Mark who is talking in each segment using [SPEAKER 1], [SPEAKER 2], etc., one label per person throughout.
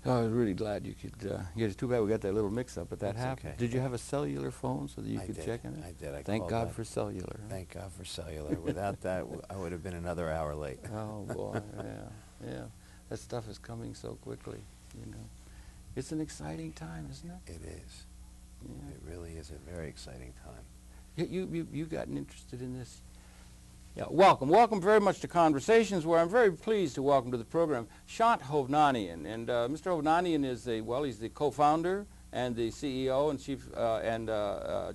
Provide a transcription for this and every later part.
[SPEAKER 1] I was really glad you could get it. Too bad we got that little mix-up, but that
[SPEAKER 2] That's
[SPEAKER 1] happened.
[SPEAKER 2] okay.
[SPEAKER 1] Did you have a cellular phone so that you
[SPEAKER 2] I
[SPEAKER 1] could
[SPEAKER 2] did.
[SPEAKER 1] check in it?
[SPEAKER 2] I did. I
[SPEAKER 1] Thank
[SPEAKER 2] called
[SPEAKER 1] God
[SPEAKER 2] that.
[SPEAKER 1] for cellular. Huh?
[SPEAKER 2] Thank God for cellular. Without that, I would have been another hour late.
[SPEAKER 1] Oh boy, yeah, yeah. That stuff is coming so quickly. You know, it's an exciting time, isn't it?
[SPEAKER 2] It is.
[SPEAKER 1] Yeah.
[SPEAKER 2] It really is a very exciting time.
[SPEAKER 1] You gotten interested in this? Yeah, welcome very much to Conversations, where I'm very pleased to welcome to the program Shant Hovnanian. And Mr. Hovnanian is he's the co-founder and the CEO and chief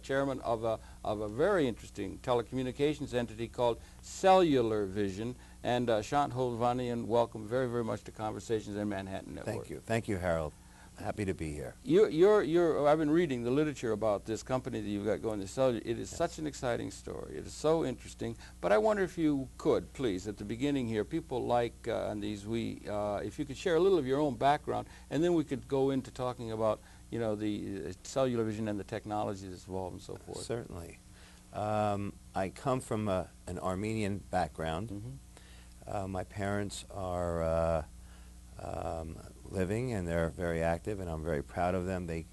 [SPEAKER 1] chairman of a very interesting telecommunications entity called Cellular Vision. And Shant Hovnanian, welcome very much to Conversations in Manhattan Network.
[SPEAKER 2] Thank you, Harold. Happy to be here.
[SPEAKER 1] I've been reading the literature about this company that you've got going, the Cellular. It is such an exciting story. It is so interesting. But I wonder if you could, please, at the beginning here, people like on these, if you could share a little of your own background, and then we could go into talking about, you know, the cellular vision and the technology that's involved and so forth.
[SPEAKER 2] Certainly. I come from an Armenian background.
[SPEAKER 1] Mm-hmm.
[SPEAKER 2] My parents are living, and they're very active, and I'm very proud of them. They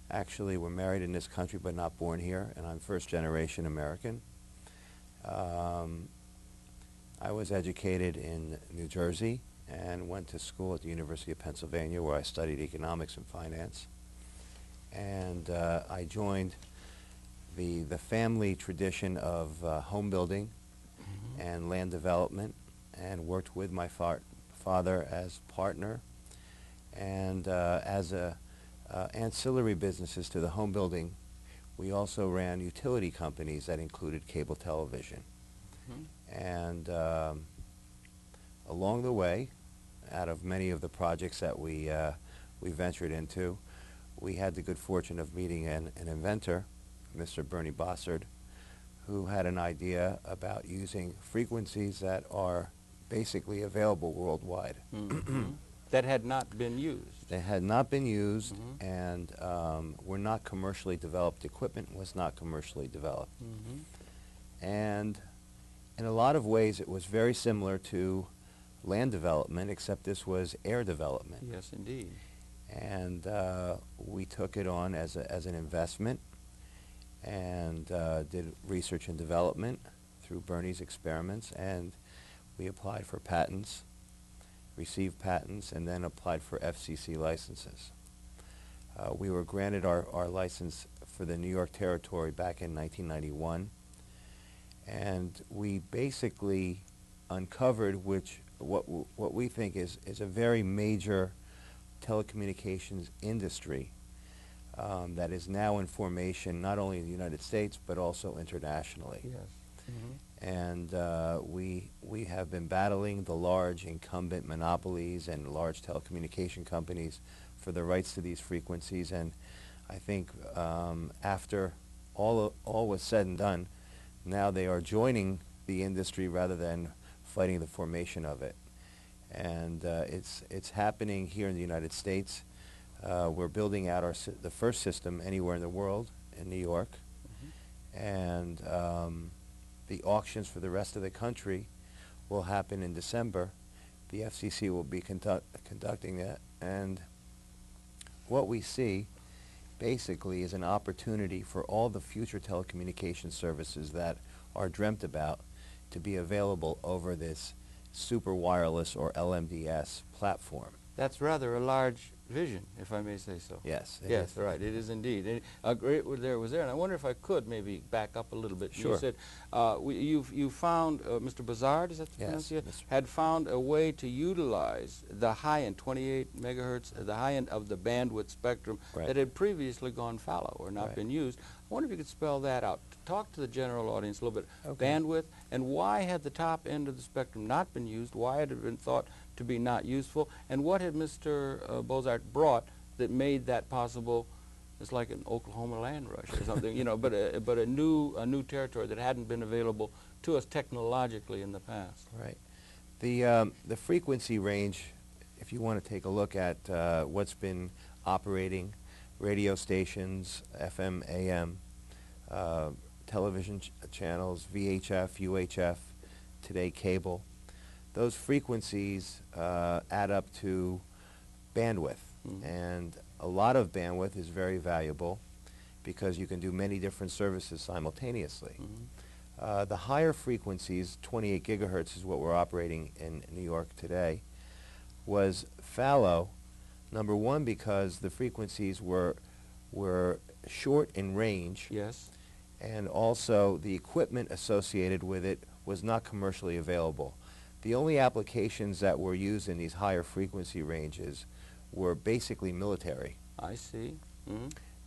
[SPEAKER 2] actually were married in this country but not born here, and I'm first-generation American. I was educated in New Jersey and went to school at the University of Pennsylvania, where I studied economics and finance. And I joined the family tradition of home building and land development, and worked with my father as partner, and as ancillary businesses to the home building, we also ran utility companies that included cable television. Mm-hmm. And along the way, out of many of the projects that we ventured into, we had the good fortune of meeting an inventor, Mr. Bernie Bossard, who had an idea about using frequencies that are basically available worldwide.
[SPEAKER 1] Mm-hmm. That had not been used.
[SPEAKER 2] They had not been used,
[SPEAKER 1] mm-hmm.
[SPEAKER 2] and were not commercially developed. Equipment was not commercially developed.
[SPEAKER 1] Mm-hmm.
[SPEAKER 2] And in a lot of ways, it was very similar to land development, except this was air development.
[SPEAKER 1] Yes, indeed.
[SPEAKER 2] And we took it on as an investment, and did research and development through Bernie's experiments, and we applied for patents, received patents, and then applied for FCC licenses. We were granted our license for the New York territory back in 1991, and we basically uncovered what we think is a very major telecommunications industry that is now in formation not only in the United States but also internationally.
[SPEAKER 1] Yes. Mm-hmm.
[SPEAKER 2] And we have been battling the large incumbent monopolies and large telecommunication companies for the rights to these frequencies, and I think after all was said and done, now they are joining the industry rather than fighting the formation of it. And it's happening here in the United States. We're building out the first system anywhere in the world in New York, mm-hmm. and the auctions for the rest of the country will happen in December. The FCC will be conducting that, and what we see basically is an opportunity for all the future telecommunication services that are dreamt about to be available over this super wireless or LMDS platform.
[SPEAKER 1] That's rather a large vision, if I may say so.
[SPEAKER 2] Yes.
[SPEAKER 1] Yes, right. It is indeed. Great was there, and I wonder if I could maybe back up a little bit.
[SPEAKER 2] Sure.
[SPEAKER 1] You said you found Mr. Bazard, is that the pronunciation? Had found a way to utilize the high end, 28 megahertz, the high end of the bandwidth spectrum that had previously gone fallow or not been used. I wonder if you could spell that out. Talk to the general audience a little bit.
[SPEAKER 2] Okay.
[SPEAKER 1] Bandwidth, and why had the top end of the spectrum not been used? Why had it been thought to be not useful? And what had Mr. Bozart brought that made that possible? It's like an Oklahoma land rush or something, you know, but a new territory that hadn't been available to us technologically in the past.
[SPEAKER 2] Right. The frequency range, if you want to take a look at what's been operating, radio stations, FM, AM, television channels, VHF, UHF, today cable, those frequencies add up to bandwidth. And a lot of bandwidth is very valuable because you can do many different services simultaneously. The higher frequencies, 28 gigahertz is what we're operating in New York today, was fallow, number one, because the frequencies were short in range.
[SPEAKER 1] Yes.
[SPEAKER 2] And also the equipment associated with it was not commercially available. The only applications that were used in these higher frequency ranges were basically military.
[SPEAKER 1] I see.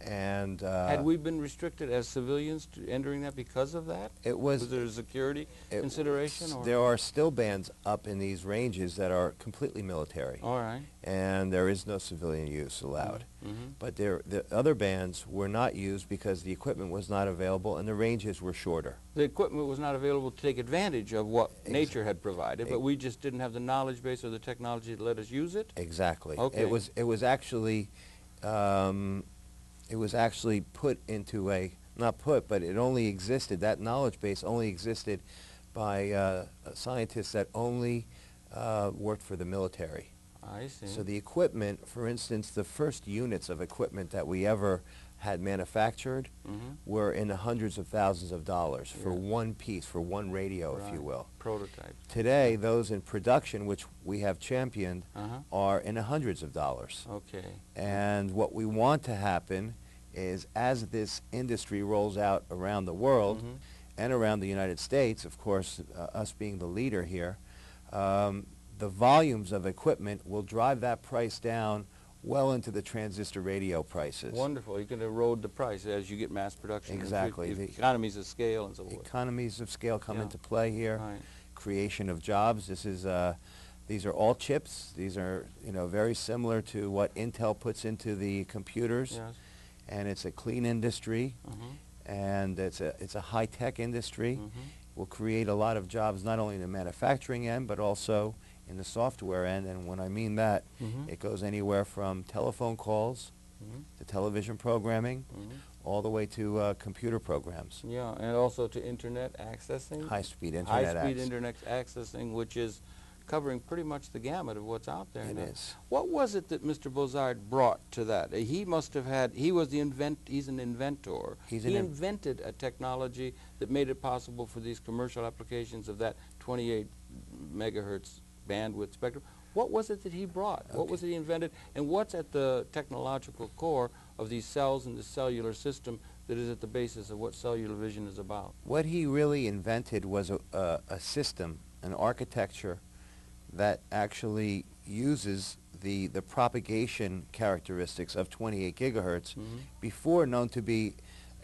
[SPEAKER 2] And
[SPEAKER 1] had we been restricted as civilians to entering that because of that?
[SPEAKER 2] It was
[SPEAKER 1] there a security consideration? Or?
[SPEAKER 2] There are still bands up in these ranges that are completely military.
[SPEAKER 1] All right.
[SPEAKER 2] And there is no civilian use allowed. But the other bands were not used because the equipment was not available and the ranges were shorter.
[SPEAKER 1] The equipment was not available to take advantage of what nature had provided, but we just didn't have the knowledge base or the technology to let us use it?
[SPEAKER 2] Exactly.
[SPEAKER 1] Okay.
[SPEAKER 2] It was actually put into a, not put, but it only existed, that knowledge base only existed by scientists that only worked for the military.
[SPEAKER 1] I see.
[SPEAKER 2] So the equipment, for instance, the first units of equipment that we ever had manufactured were in the hundreds of thousands of dollars for one piece, for one radio, if you will.
[SPEAKER 1] Prototype.
[SPEAKER 2] Today, those in production, which we have championed, are in the hundreds of dollars.
[SPEAKER 1] Okay.
[SPEAKER 2] And what we want to happen is, as this industry rolls out around the world and around the United States, of course, us being the leader here, the volumes of equipment will drive that price down well into the transistor radio prices.
[SPEAKER 1] Wonderful. You can erode the price as you get mass production.
[SPEAKER 2] Exactly.
[SPEAKER 1] The economies of scale and so forth.
[SPEAKER 2] Economies of scale come into play here.
[SPEAKER 1] Right.
[SPEAKER 2] Creation of jobs. This is these are all chips. These are, you know, very similar to what Intel puts into the computers.
[SPEAKER 1] Yes.
[SPEAKER 2] And it's a clean industry, and it's a high-tech industry. Will create a lot of jobs not only in the manufacturing end but also in the software end. And when I mean that, it goes anywhere from telephone calls to television programming, all the way to computer programs.
[SPEAKER 1] Yeah, and also to internet accessing.
[SPEAKER 2] High-speed internet
[SPEAKER 1] High-speed internet accessing, which is covering pretty much the gamut of what's out there now.
[SPEAKER 2] It is.
[SPEAKER 1] What was it that Mr. Bozard brought to that? He must have had, he's an inventor. He invented a technology that made it possible for these commercial applications of that 28 megahertz bandwidth spectrum. What was it that he brought? What was it he invented? And what's at the technological core of these cells and the cellular system that is at the basis of what cellular vision is about?
[SPEAKER 2] What he really invented was a system, an architecture that actually uses the propagation characteristics of 28 gigahertz, before known to be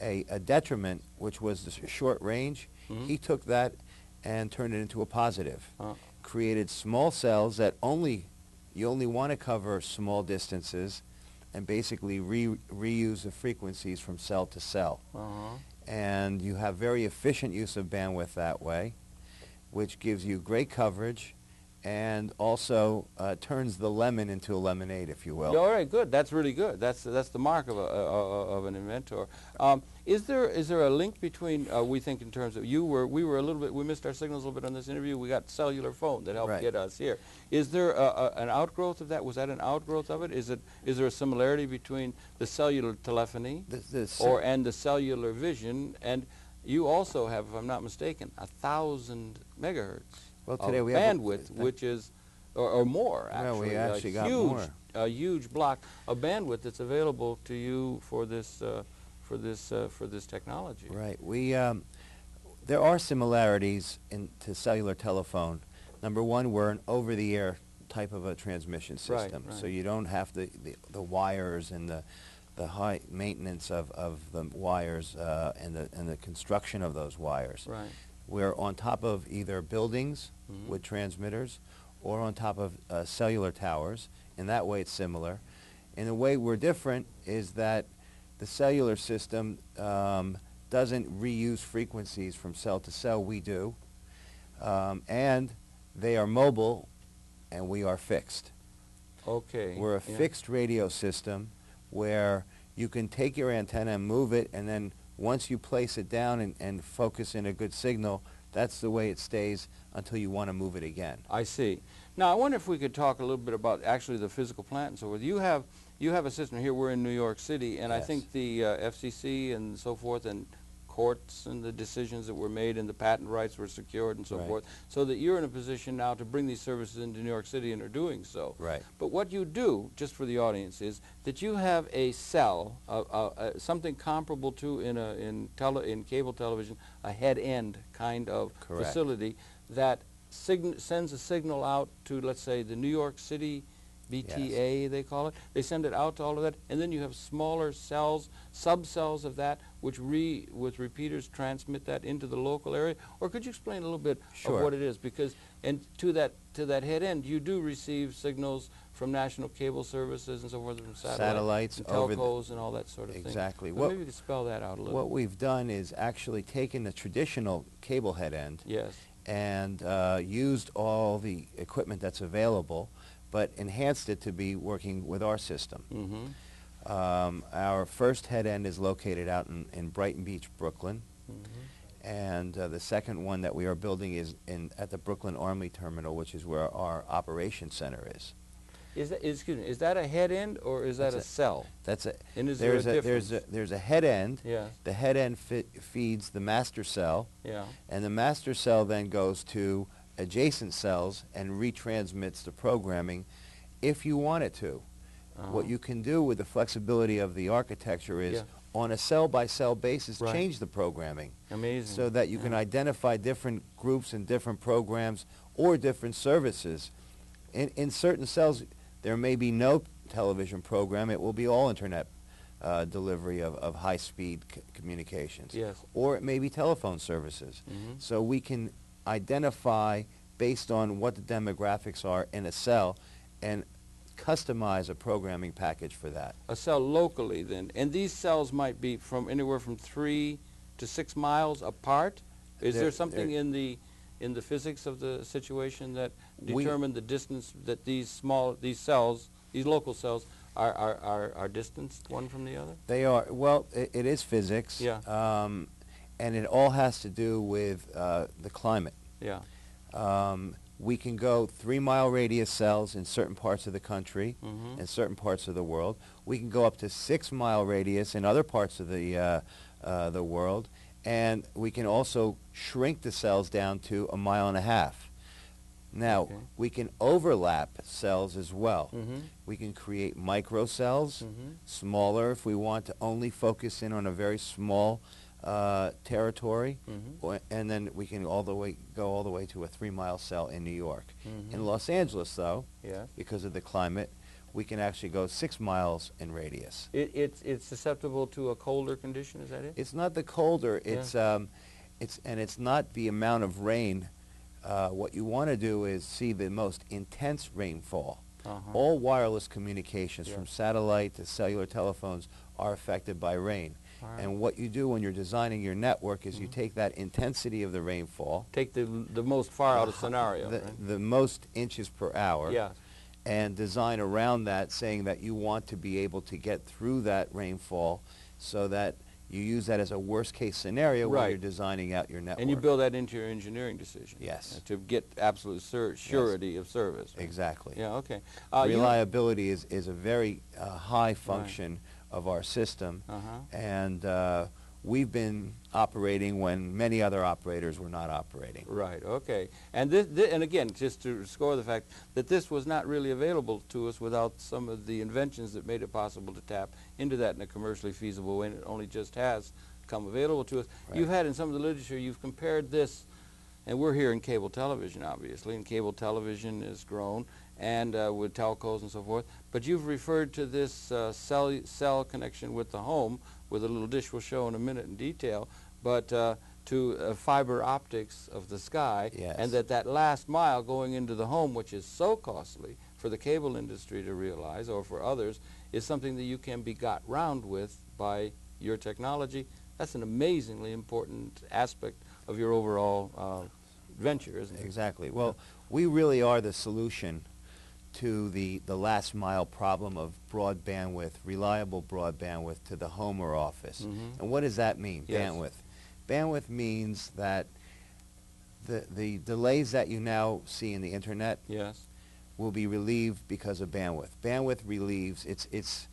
[SPEAKER 2] a detriment, which was the short range. He took that and turned it into a positive. Created small cells that you only want to cover small distances, and basically reuse the frequencies from cell to cell. And you have very efficient use of bandwidth that way, which gives you great coverage and also turns the lemon into a lemonade, if you will.
[SPEAKER 1] All right, good. That's really good. That's the mark of an inventor. Is there a link between we think in terms of we missed our signals a little bit on this interview. We got cellular phone that helped get us here. Is there an outgrowth of that? Was that an outgrowth of it? Is there a similarity between the cellular telephony and the cellular vision? And you also have, if I'm not mistaken, 1,000 megahertz.
[SPEAKER 2] Well, today we
[SPEAKER 1] bandwidth, which is, or more actually.
[SPEAKER 2] No, we actually got more.
[SPEAKER 1] A huge block of bandwidth that's available to you for this technology.
[SPEAKER 2] Right. There are similarities to cellular telephone. Number one, we're an over-the-air type of a transmission system, so you don't have the wires and the high maintenance of the wires and the construction of those wires.
[SPEAKER 1] Right.
[SPEAKER 2] We're on top of either buildings with transmitters or on top of cellular towers. In that way, it's similar. In the way we're different is that the cellular system doesn't reuse frequencies from cell to cell. We do. And they are mobile, and we are fixed.
[SPEAKER 1] Okay.
[SPEAKER 2] We're a fixed radio system where you can take your antenna and move it, and then once you place it down and focus in a good signal, that's the way it stays until you want to move it again.
[SPEAKER 1] I see. Now, I wonder if we could talk a little bit about actually the physical plant and so forth. You have a system here. We're in New York City, and I
[SPEAKER 2] Yes.
[SPEAKER 1] think the FCC and so forth, and courts and the decisions that were made and the patent rights were secured and so
[SPEAKER 2] Right.
[SPEAKER 1] forth, so that you're in a position now to bring these services into New York City and are doing so.
[SPEAKER 2] Right.
[SPEAKER 1] But what you do, just for the audience, is that you have a cell, something comparable to in cable television, a head-end kind of
[SPEAKER 2] Correct.
[SPEAKER 1] facility that sends a signal out to, let's say, the New York City BTA, they call it. They send it out to all of that, and then you have smaller cells, subcells of that, which with repeaters transmit that into the local area. Or could you explain a little bit
[SPEAKER 2] Sure.
[SPEAKER 1] of what it is? Because to that head end, you do receive signals from national cable services and so forth, from
[SPEAKER 2] Satellites,
[SPEAKER 1] and
[SPEAKER 2] over
[SPEAKER 1] telcos and all that sort of thing.
[SPEAKER 2] Exactly.
[SPEAKER 1] So maybe you could spell that out a little.
[SPEAKER 2] What we've done is actually taken the traditional cable head end
[SPEAKER 1] Yes.
[SPEAKER 2] and used all the equipment that's available, but enhanced it to be working with our system.
[SPEAKER 1] Mm-hmm.
[SPEAKER 2] Our first head end is located out in Brighton Beach, Brooklyn,
[SPEAKER 1] Mm-hmm.
[SPEAKER 2] and the second one that we are building is at the Brooklyn Army Terminal, which is where our operations center is.
[SPEAKER 1] Is that a head end or is that a cell?
[SPEAKER 2] That's a
[SPEAKER 1] And is there a difference?
[SPEAKER 2] there's a head end.
[SPEAKER 1] Yes.
[SPEAKER 2] The head end feeds the master cell,
[SPEAKER 1] Yeah.
[SPEAKER 2] and the master cell then goes to adjacent cells and retransmits the programming if you want it to. What you can do with the flexibility of the architecture is,
[SPEAKER 1] Yeah.
[SPEAKER 2] on a cell-by-cell basis,
[SPEAKER 1] Right.
[SPEAKER 2] change the programming
[SPEAKER 1] Amazing.
[SPEAKER 2] so that you can identify different groups and different programs or different services. In certain cells, there may be no television program. It will be all internet delivery of high-speed communications.
[SPEAKER 1] Yes.
[SPEAKER 2] Or it may be telephone services.
[SPEAKER 1] Mhm.
[SPEAKER 2] So we can identify based on what the demographics are in a cell and customize a programming package for that.
[SPEAKER 1] A cell locally then. And these cells might be from anywhere from 3 to 6 miles apart? Is there something in the physics of the situation that determine the distance that these cells, these local cells, are distanced one from the other?
[SPEAKER 2] They are, well, it is physics.
[SPEAKER 1] Yeah.
[SPEAKER 2] And it all has to do with the climate.
[SPEAKER 1] Yeah.
[SPEAKER 2] We can go 3-mile radius cells in certain parts of the country
[SPEAKER 1] Mhm.
[SPEAKER 2] and certain parts of the world. We can go up to 6-mile radius in other parts of the world, and we can also shrink the cells down to 1.5 miles. Now,
[SPEAKER 1] Okay.
[SPEAKER 2] we can overlap cells as well.
[SPEAKER 1] Mhm.
[SPEAKER 2] We can create microcells,
[SPEAKER 1] Mhm.
[SPEAKER 2] smaller if we want to only focus in on a very small territory,
[SPEAKER 1] Mhm.
[SPEAKER 2] and then we can go all the way to a 3-mile cell in New York.
[SPEAKER 1] Mhm.
[SPEAKER 2] In Los Angeles, though,
[SPEAKER 1] Yes.
[SPEAKER 2] because of the climate, we can actually go 6 miles in radius.
[SPEAKER 1] It's susceptible to a colder condition, is that it?
[SPEAKER 2] It's not the colder, it's not the amount of rain. What you want to do is see the most intense rainfall.
[SPEAKER 1] Uh-huh.
[SPEAKER 2] All wireless communications,
[SPEAKER 1] Yeah.
[SPEAKER 2] from satellite to cellular telephones, are affected by rain.
[SPEAKER 1] All right.
[SPEAKER 2] And what you do when you're designing your network is you
[SPEAKER 1] Mhm.
[SPEAKER 2] take that intensity of the rainfall,
[SPEAKER 1] Take the most far out of scenario,
[SPEAKER 2] the,
[SPEAKER 1] right?
[SPEAKER 2] the most inches per hour,
[SPEAKER 1] Yes.
[SPEAKER 2] and design around that, saying that you want to be able to get through that rainfall so that you use that as a worst-case scenario when
[SPEAKER 1] Right.
[SPEAKER 2] you're designing out your network.
[SPEAKER 1] And you build that into your engineering decision.
[SPEAKER 2] Yes.
[SPEAKER 1] To get absolute surety of service. Right?
[SPEAKER 2] Exactly.
[SPEAKER 1] Yeah, okay.
[SPEAKER 2] Reliability is a very high function of our system,
[SPEAKER 1] Uh-huh.
[SPEAKER 2] and we've been operating when many other operators were not operating.
[SPEAKER 1] Right, okay. And and again, just to score the fact that this was not really available to us without some of the inventions that made it possible to tap into that in a commercially feasible way, and it only just has come available to us.
[SPEAKER 2] Right.
[SPEAKER 1] You've had in some of the literature, you've compared this, and we're here in cable television, obviously, and cable television has grown, and with telcos and so forth, but you've referred to this cell connection with the home, with a little dish we'll show in a minute in detail, but to fiber optics of the sky,
[SPEAKER 2] Yes.
[SPEAKER 1] and that last mile going into the home, which is so costly for the cable industry to realize, or for others, is something that you can be got round with by your technology. That's an amazingly important aspect of your overall venture, isn't it?
[SPEAKER 2] Exactly. Well, we really are the solution to the last mile problem of broad bandwidth, reliable broad bandwidth to the home or office.
[SPEAKER 1] Mhm.
[SPEAKER 2] And what does that mean,
[SPEAKER 1] Yes.
[SPEAKER 2] bandwidth? Bandwidth means that The delays that you now see in the internet
[SPEAKER 1] Yes.
[SPEAKER 2] will be relieved because of bandwidth. Bandwidth relieves, it's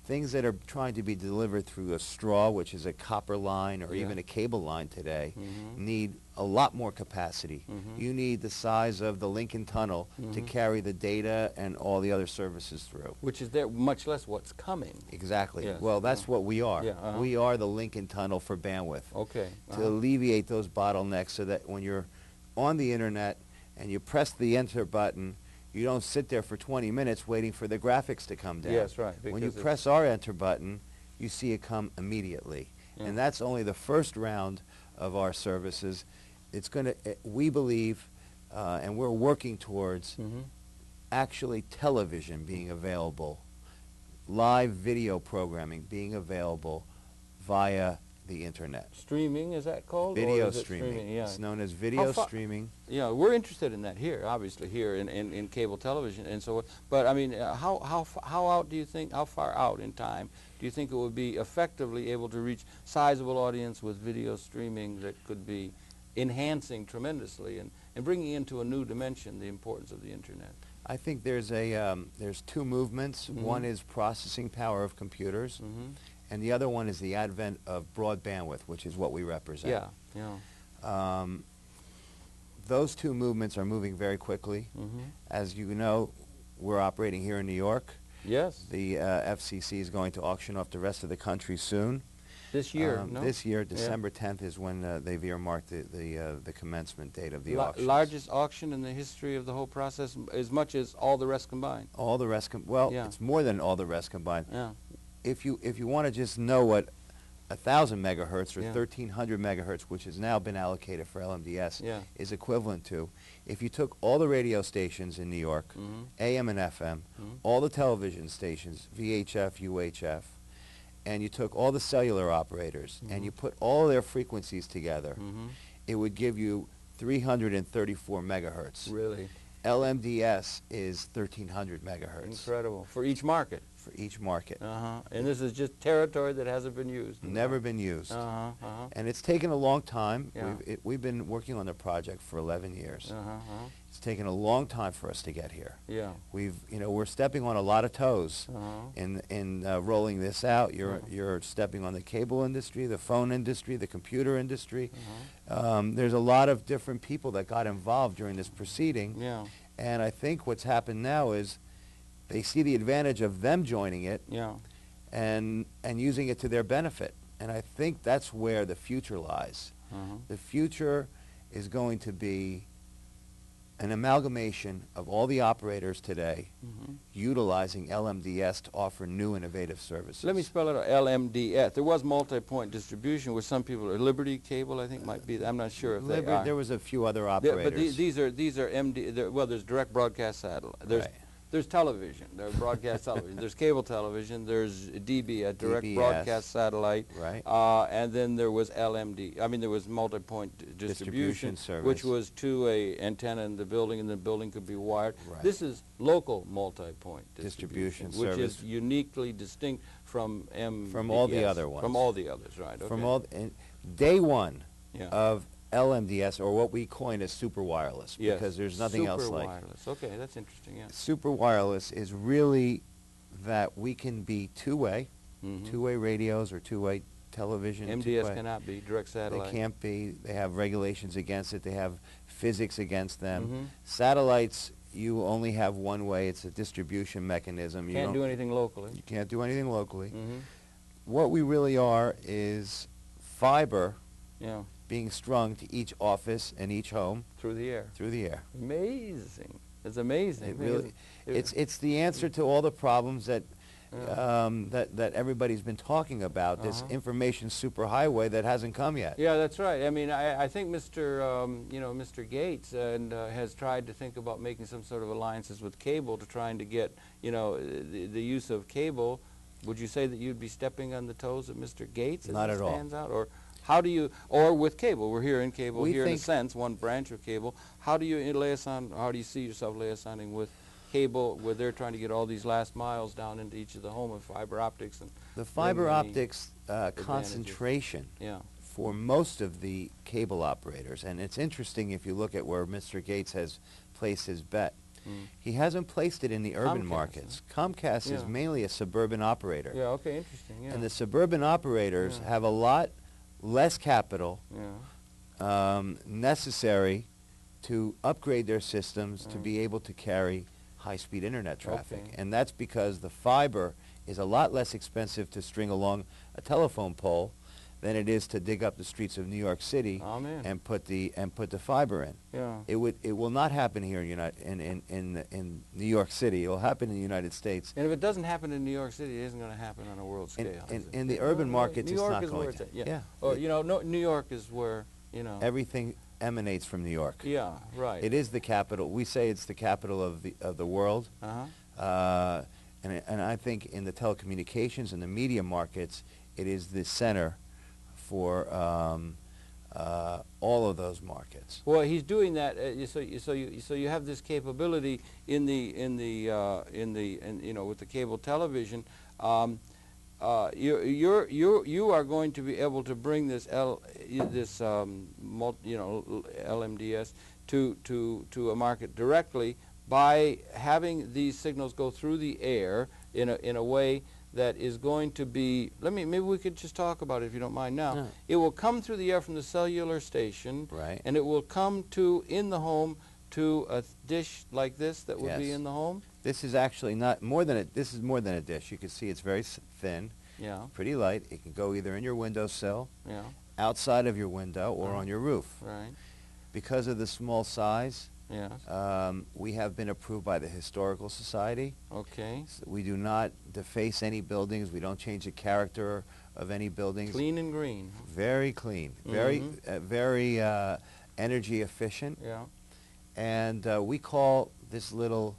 [SPEAKER 2] things that are trying to be delivered through a straw, which is a copper line or
[SPEAKER 1] Yeah.
[SPEAKER 2] even a cable line today,
[SPEAKER 1] Mhm.
[SPEAKER 2] need a lot more capacity.
[SPEAKER 1] Mhm.
[SPEAKER 2] You need the size of the Lincoln Tunnel to
[SPEAKER 1] Mhm.
[SPEAKER 2] carry the data and all the other services through.
[SPEAKER 1] Which is there, much less what's coming.
[SPEAKER 2] Exactly.
[SPEAKER 1] Yes,
[SPEAKER 2] Well, that's
[SPEAKER 1] yeah.
[SPEAKER 2] what we are.
[SPEAKER 1] Yeah, uh-huh.
[SPEAKER 2] We are the Lincoln Tunnel for bandwidth.
[SPEAKER 1] Okay.
[SPEAKER 2] To alleviate those bottlenecks so that when you're on the internet and you press the enter button, you don't sit there for 20 minutes waiting for the graphics to come down.
[SPEAKER 1] Yes, right.
[SPEAKER 2] When you
[SPEAKER 1] because
[SPEAKER 2] press our enter button, you see it come immediately.
[SPEAKER 1] Yeah.
[SPEAKER 2] And that's only the first round of our services. It's going to, we believe, and we're working towards
[SPEAKER 1] Mhm.
[SPEAKER 2] actually television being available, live video programming being available via the internet.
[SPEAKER 1] Streaming, is that called? Or
[SPEAKER 2] Video
[SPEAKER 1] is it
[SPEAKER 2] streaming.
[SPEAKER 1] Yeah.
[SPEAKER 2] It's known as video
[SPEAKER 1] far-
[SPEAKER 2] streaming.
[SPEAKER 1] Yeah, we're interested in that here, obviously here in cable television and so on. But I mean, how out do you think? How far out in time do you think it would be effectively able to reach sizable audience with video streaming that could be enhancing tremendously and bringing into a new dimension the importance of the internet?
[SPEAKER 2] I think there's two movements.
[SPEAKER 1] Mhm.
[SPEAKER 2] One is processing power of computers,
[SPEAKER 1] Mm-hmm.
[SPEAKER 2] and the other one is the advent of broad bandwidth, which is what we represent.
[SPEAKER 1] Yeah, yeah.
[SPEAKER 2] Those two movements are moving very quickly.
[SPEAKER 1] Mm-hmm.
[SPEAKER 2] As you know, we're operating here in New York.
[SPEAKER 1] Yes.
[SPEAKER 2] The FCC is going to auction off the rest of the country soon.
[SPEAKER 1] This year, no?
[SPEAKER 2] This year, December 10th, is when they've earmarked the commencement date of the auction.
[SPEAKER 1] Largest auction in the history of the whole process, as much as all the rest combined.
[SPEAKER 2] All the rest, well,
[SPEAKER 1] Yeah.
[SPEAKER 2] it's more than all the rest combined.
[SPEAKER 1] Yeah.
[SPEAKER 2] If you want to just know what 1,000 megahertz or
[SPEAKER 1] Yeah.
[SPEAKER 2] 1,300 megahertz, which has now been allocated for LMDS,
[SPEAKER 1] Yeah.
[SPEAKER 2] is equivalent to, if you took all the radio stations in New York,
[SPEAKER 1] Mhm.
[SPEAKER 2] AM and FM,
[SPEAKER 1] Mhm.
[SPEAKER 2] all the television stations, VHF, UHF, and you took all the cellular operators, and you put all their frequencies together,
[SPEAKER 1] Mhm.
[SPEAKER 2] it would give you 334 megahertz.
[SPEAKER 1] Really
[SPEAKER 2] LMDS is 1,300 megahertz
[SPEAKER 1] incredible for each market.
[SPEAKER 2] for each market.
[SPEAKER 1] And this is just territory that hasn't been used.
[SPEAKER 2] Never been used.
[SPEAKER 1] Uh-huh.
[SPEAKER 2] And it's taken a long time.
[SPEAKER 1] Yeah.
[SPEAKER 2] We've been working on the project for 11 years.
[SPEAKER 1] Uh-huh.
[SPEAKER 2] It's taken a long time for us to get here.
[SPEAKER 1] Yeah.
[SPEAKER 2] We're stepping on a lot of toes
[SPEAKER 1] Uh-huh.
[SPEAKER 2] in rolling this out. You're stepping on the cable industry, the phone industry, the computer industry. There's a lot of different people that got involved during this proceeding.
[SPEAKER 1] Yeah.
[SPEAKER 2] And I think what's happened now is they see the advantage of them joining it
[SPEAKER 1] Yeah.
[SPEAKER 2] and using it to their benefit. And I think that's where the future lies.
[SPEAKER 1] Uh-huh.
[SPEAKER 2] The future is going to be an amalgamation of all the operators today utilizing LMDS to offer new innovative services.
[SPEAKER 1] Let me spell it out. LMDS. There was multi-point distribution with some people. Liberty Cable, I think, might be. I'm not sure if they are.
[SPEAKER 2] There was a few other
[SPEAKER 1] But
[SPEAKER 2] operators.
[SPEAKER 1] these are MD. Well, there's direct broadcast satellite. There's television. There's broadcast television. There's cable television. There's DB, a direct
[SPEAKER 2] DBS.
[SPEAKER 1] broadcast satellite.
[SPEAKER 2] Right.
[SPEAKER 1] And then there was LMD. I mean, there was multi-point distribution
[SPEAKER 2] service.
[SPEAKER 1] which was to a antenna in the building, and the building could be wired.
[SPEAKER 2] Right.
[SPEAKER 1] This is local multi-point distribution, which
[SPEAKER 2] service.
[SPEAKER 1] is uniquely distinct from MDS.
[SPEAKER 2] From all the other ones.
[SPEAKER 1] From all the others, right? Okay.
[SPEAKER 2] From all, and day one
[SPEAKER 1] Yeah.
[SPEAKER 2] of LMDS, or what we coin as super wireless,
[SPEAKER 1] Yes.
[SPEAKER 2] because there's nothing else
[SPEAKER 1] Super
[SPEAKER 2] like.
[SPEAKER 1] wireless. Okay, that's interesting. Yeah.
[SPEAKER 2] Super wireless is really that we can be two-way,
[SPEAKER 1] Mhm.
[SPEAKER 2] two-way radios or two-way television.
[SPEAKER 1] MDS
[SPEAKER 2] two-way.
[SPEAKER 1] cannot be direct satellite.
[SPEAKER 2] They can't be. They have regulations against it. They have physics against them.
[SPEAKER 1] Mhm.
[SPEAKER 2] Satellites, you only have one way. It's a distribution mechanism. You
[SPEAKER 1] Can't
[SPEAKER 2] don't-
[SPEAKER 1] do anything locally.
[SPEAKER 2] You can't do anything locally.
[SPEAKER 1] Mhm.
[SPEAKER 2] What we really are is fiber
[SPEAKER 1] Yeah.
[SPEAKER 2] being strung to each office and each home
[SPEAKER 1] Through the air.
[SPEAKER 2] through the air.
[SPEAKER 1] Amazing. It's amazing.
[SPEAKER 2] It really, it's the answer to all the problems that that everybody's been talking about. This information superhighway that hasn't come yet.
[SPEAKER 1] Yeah, that's right. I mean, I think Mr. Mr. Gates has tried to think about making some sort of alliances with cable to trying to get the use of cable. Would you say that you'd be stepping on the toes of Mr. Gates as
[SPEAKER 2] Not
[SPEAKER 1] it
[SPEAKER 2] at all.
[SPEAKER 1] stands out, or how do you, or with cable? We're here in cable
[SPEAKER 2] We
[SPEAKER 1] here in a
[SPEAKER 2] think-
[SPEAKER 1] sense, one branch of cable. How do you liaison? How do you see yourself liaisoning with cable, where they're trying to get all these last miles down into each of the home of fiber optics and
[SPEAKER 2] The fiber
[SPEAKER 1] many
[SPEAKER 2] optics concentration
[SPEAKER 1] yeah.
[SPEAKER 2] for most of the cable operators. And it's interesting if you look at where Mr. Gates has placed his bet. He hasn't placed it in the urban
[SPEAKER 1] Comcast,
[SPEAKER 2] markets. Comcast is
[SPEAKER 1] Yeah.
[SPEAKER 2] mainly a suburban operator.
[SPEAKER 1] Yeah, okay, interesting, yeah.
[SPEAKER 2] And the suburban operators
[SPEAKER 1] Yeah.
[SPEAKER 2] have a lot less capital
[SPEAKER 1] Yeah,
[SPEAKER 2] necessary to upgrade their systems to
[SPEAKER 1] Right.
[SPEAKER 2] be able to carry high-speed internet traffic.
[SPEAKER 1] Okay.
[SPEAKER 2] And that's because the fiber is a lot less expensive to string along a telephone pole than it is to dig up the streets of New York City
[SPEAKER 1] Amen.
[SPEAKER 2] and put the fiber in.
[SPEAKER 1] Yeah.
[SPEAKER 2] It will not happen here in New York City. It will happen in the United States.
[SPEAKER 1] And if it doesn't happen in New York City, it isn't going to happen on a world scale. is it?
[SPEAKER 2] In the urban markets,
[SPEAKER 1] New
[SPEAKER 2] it's
[SPEAKER 1] York
[SPEAKER 2] not
[SPEAKER 1] is where
[SPEAKER 2] going
[SPEAKER 1] it's
[SPEAKER 2] to.
[SPEAKER 1] at, yeah.
[SPEAKER 2] Yeah.
[SPEAKER 1] Or, you know, New York is where, you know.
[SPEAKER 2] Everything emanates from New York.
[SPEAKER 1] Yeah, right.
[SPEAKER 2] It is the capital. We say it's the capital of the world.
[SPEAKER 1] Uh-huh.
[SPEAKER 2] And I think in the telecommunications and the media markets, it is the center for all of those markets.
[SPEAKER 1] Well, he's doing that. So you have this capability in you know, with the cable television. You are going to be able to bring this LMDS to a market directly by having these signals go through the air in a way that is going to be, maybe we could just talk about it if you don't mind now.
[SPEAKER 2] No.
[SPEAKER 1] It will come through the air from the cellular station,
[SPEAKER 2] Right.
[SPEAKER 1] and it will come in the home to a dish like this that would be
[SPEAKER 2] Yes.
[SPEAKER 1] in the home.
[SPEAKER 2] This is actually not more than this is more than a dish. You can see it's very thin,
[SPEAKER 1] Yeah,
[SPEAKER 2] pretty light. It can go either in your windowsill,
[SPEAKER 1] yeah,
[SPEAKER 2] outside of your window, or
[SPEAKER 1] Uh-huh.
[SPEAKER 2] on your roof.
[SPEAKER 1] right,
[SPEAKER 2] Because of the small size,
[SPEAKER 1] yes,
[SPEAKER 2] we have been approved by the Historical Society.
[SPEAKER 1] okay.
[SPEAKER 2] We do not deface any buildings. We don't change the character of any buildings.
[SPEAKER 1] Clean and green.
[SPEAKER 2] Very clean,
[SPEAKER 1] Mhm.
[SPEAKER 2] very energy efficient.
[SPEAKER 1] Yeah,
[SPEAKER 2] And we call this little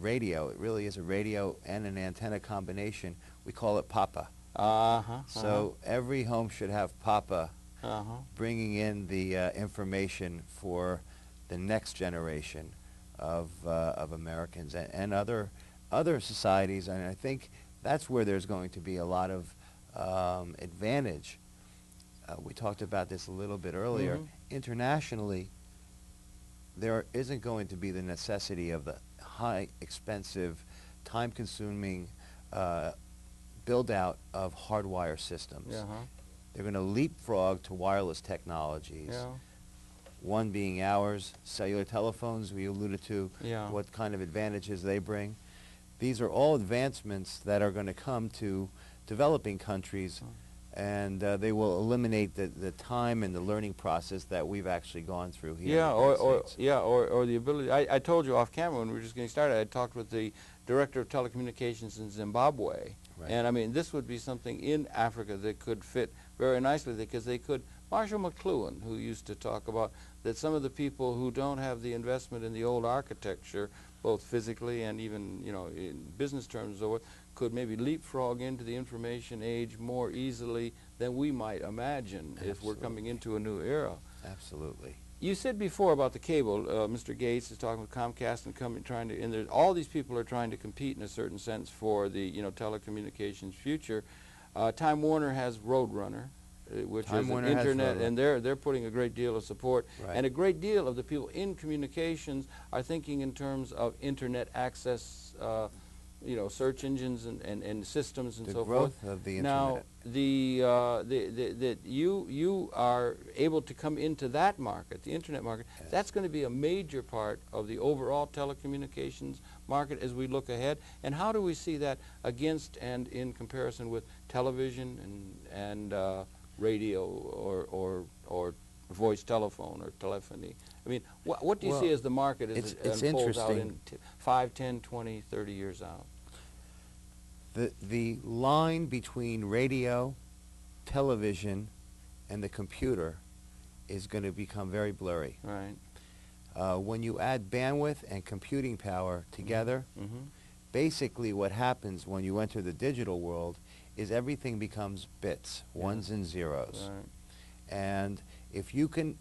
[SPEAKER 2] radio, it really is a radio and an antenna combination, we call it Papa.
[SPEAKER 1] uh-huh.
[SPEAKER 2] So every home should have Papa
[SPEAKER 1] Uh-huh.
[SPEAKER 2] bringing in the information for the next generation of Americans and other societies, and I think that's where there's going to be a lot of advantage. We talked about this a little bit earlier.
[SPEAKER 1] Mhm.
[SPEAKER 2] Internationally, there isn't going to be the necessity of the high, expensive, time-consuming build-out of hardwire systems.
[SPEAKER 1] Uh-huh.
[SPEAKER 2] They're going to leapfrog to wireless technologies.
[SPEAKER 1] Yeah,
[SPEAKER 2] One being ours, cellular telephones, we alluded to
[SPEAKER 1] Yeah.
[SPEAKER 2] what kind of advantages they bring. These are all advancements that are going to come to developing countries, and they will eliminate the time and the learning process that we've actually gone through here
[SPEAKER 1] yeah,
[SPEAKER 2] in the United States.
[SPEAKER 1] or the ability. I told you off camera when we were just getting started. I talked with the director of telecommunications in Zimbabwe,
[SPEAKER 2] Right.
[SPEAKER 1] and I mean this would be something in Africa that could fit very nicely because they could. Marshall McLuhan, who used to talk about that some of the people who don't have the investment in the old architecture, both physically and even, you know, in business terms or could maybe leapfrog into the information age more easily than we might imagine if we're coming into a new era.
[SPEAKER 2] Absolutely.
[SPEAKER 1] You said before about the cable, Mr. Gates is talking with Comcast and trying to, and all these people are trying to compete in a certain sense for the, you know, telecommunications future. Time Warner has Roadrunner, which
[SPEAKER 2] Time
[SPEAKER 1] is an
[SPEAKER 2] Warner has
[SPEAKER 1] internet,
[SPEAKER 2] Roadrunner.
[SPEAKER 1] and they're putting a great deal of support,
[SPEAKER 2] Right.
[SPEAKER 1] and a great deal of the people in communications are thinking in terms of internet access, you know, search engines and systems and
[SPEAKER 2] The
[SPEAKER 1] so
[SPEAKER 2] growth
[SPEAKER 1] forth.
[SPEAKER 2] of the
[SPEAKER 1] Now,
[SPEAKER 2] internet.
[SPEAKER 1] you are able to come into that market, the internet market.
[SPEAKER 2] Yes.
[SPEAKER 1] That's going to be a major part of the overall telecommunications market as we look ahead. And how do we see that against and in comparison with television and radio or voice telephone or telephony? I mean, what do you
[SPEAKER 2] Well,
[SPEAKER 1] see as the market as
[SPEAKER 2] it's
[SPEAKER 1] it unfolds out
[SPEAKER 2] interesting.
[SPEAKER 1] in 5, 10, 20, 30 years out?
[SPEAKER 2] The line between radio, television, and the computer is going to become very blurry.
[SPEAKER 1] Right.
[SPEAKER 2] When you add bandwidth and computing power together,
[SPEAKER 1] Mm-hmm.
[SPEAKER 2] basically what happens when you enter the digital world is everything becomes bits, ones and zeros.
[SPEAKER 1] Right.
[SPEAKER 2] And if you can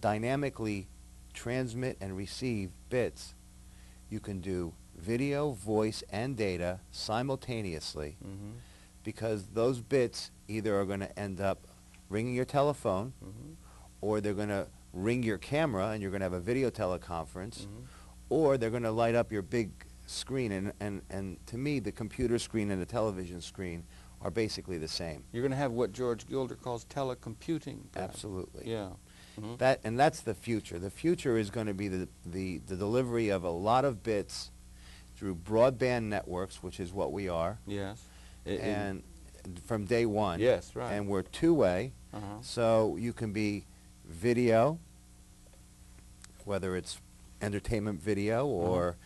[SPEAKER 2] dynamically transmit and receive bits, you can do video, voice, and data simultaneously,
[SPEAKER 1] Mm-hmm.
[SPEAKER 2] because those bits either are going to end up ringing your telephone,
[SPEAKER 1] Mm-hmm.
[SPEAKER 2] or they're going to ring your camera and you're going to have a video teleconference,
[SPEAKER 1] Mm-hmm.
[SPEAKER 2] or they're going to light up your big screen. And to me, the computer screen and the television screen are basically the same.
[SPEAKER 1] You're going to have what George Gilder calls telecomputing. Perhaps.
[SPEAKER 2] Absolutely.
[SPEAKER 1] Yeah. Mm-hmm.
[SPEAKER 2] That's the future. The future is going to be the delivery of a lot of bits through broadband networks, which is what we are.
[SPEAKER 1] Yes.
[SPEAKER 2] And from day one.
[SPEAKER 1] Yes, right.
[SPEAKER 2] And we're two-way, so you can be video, whether it's entertainment video or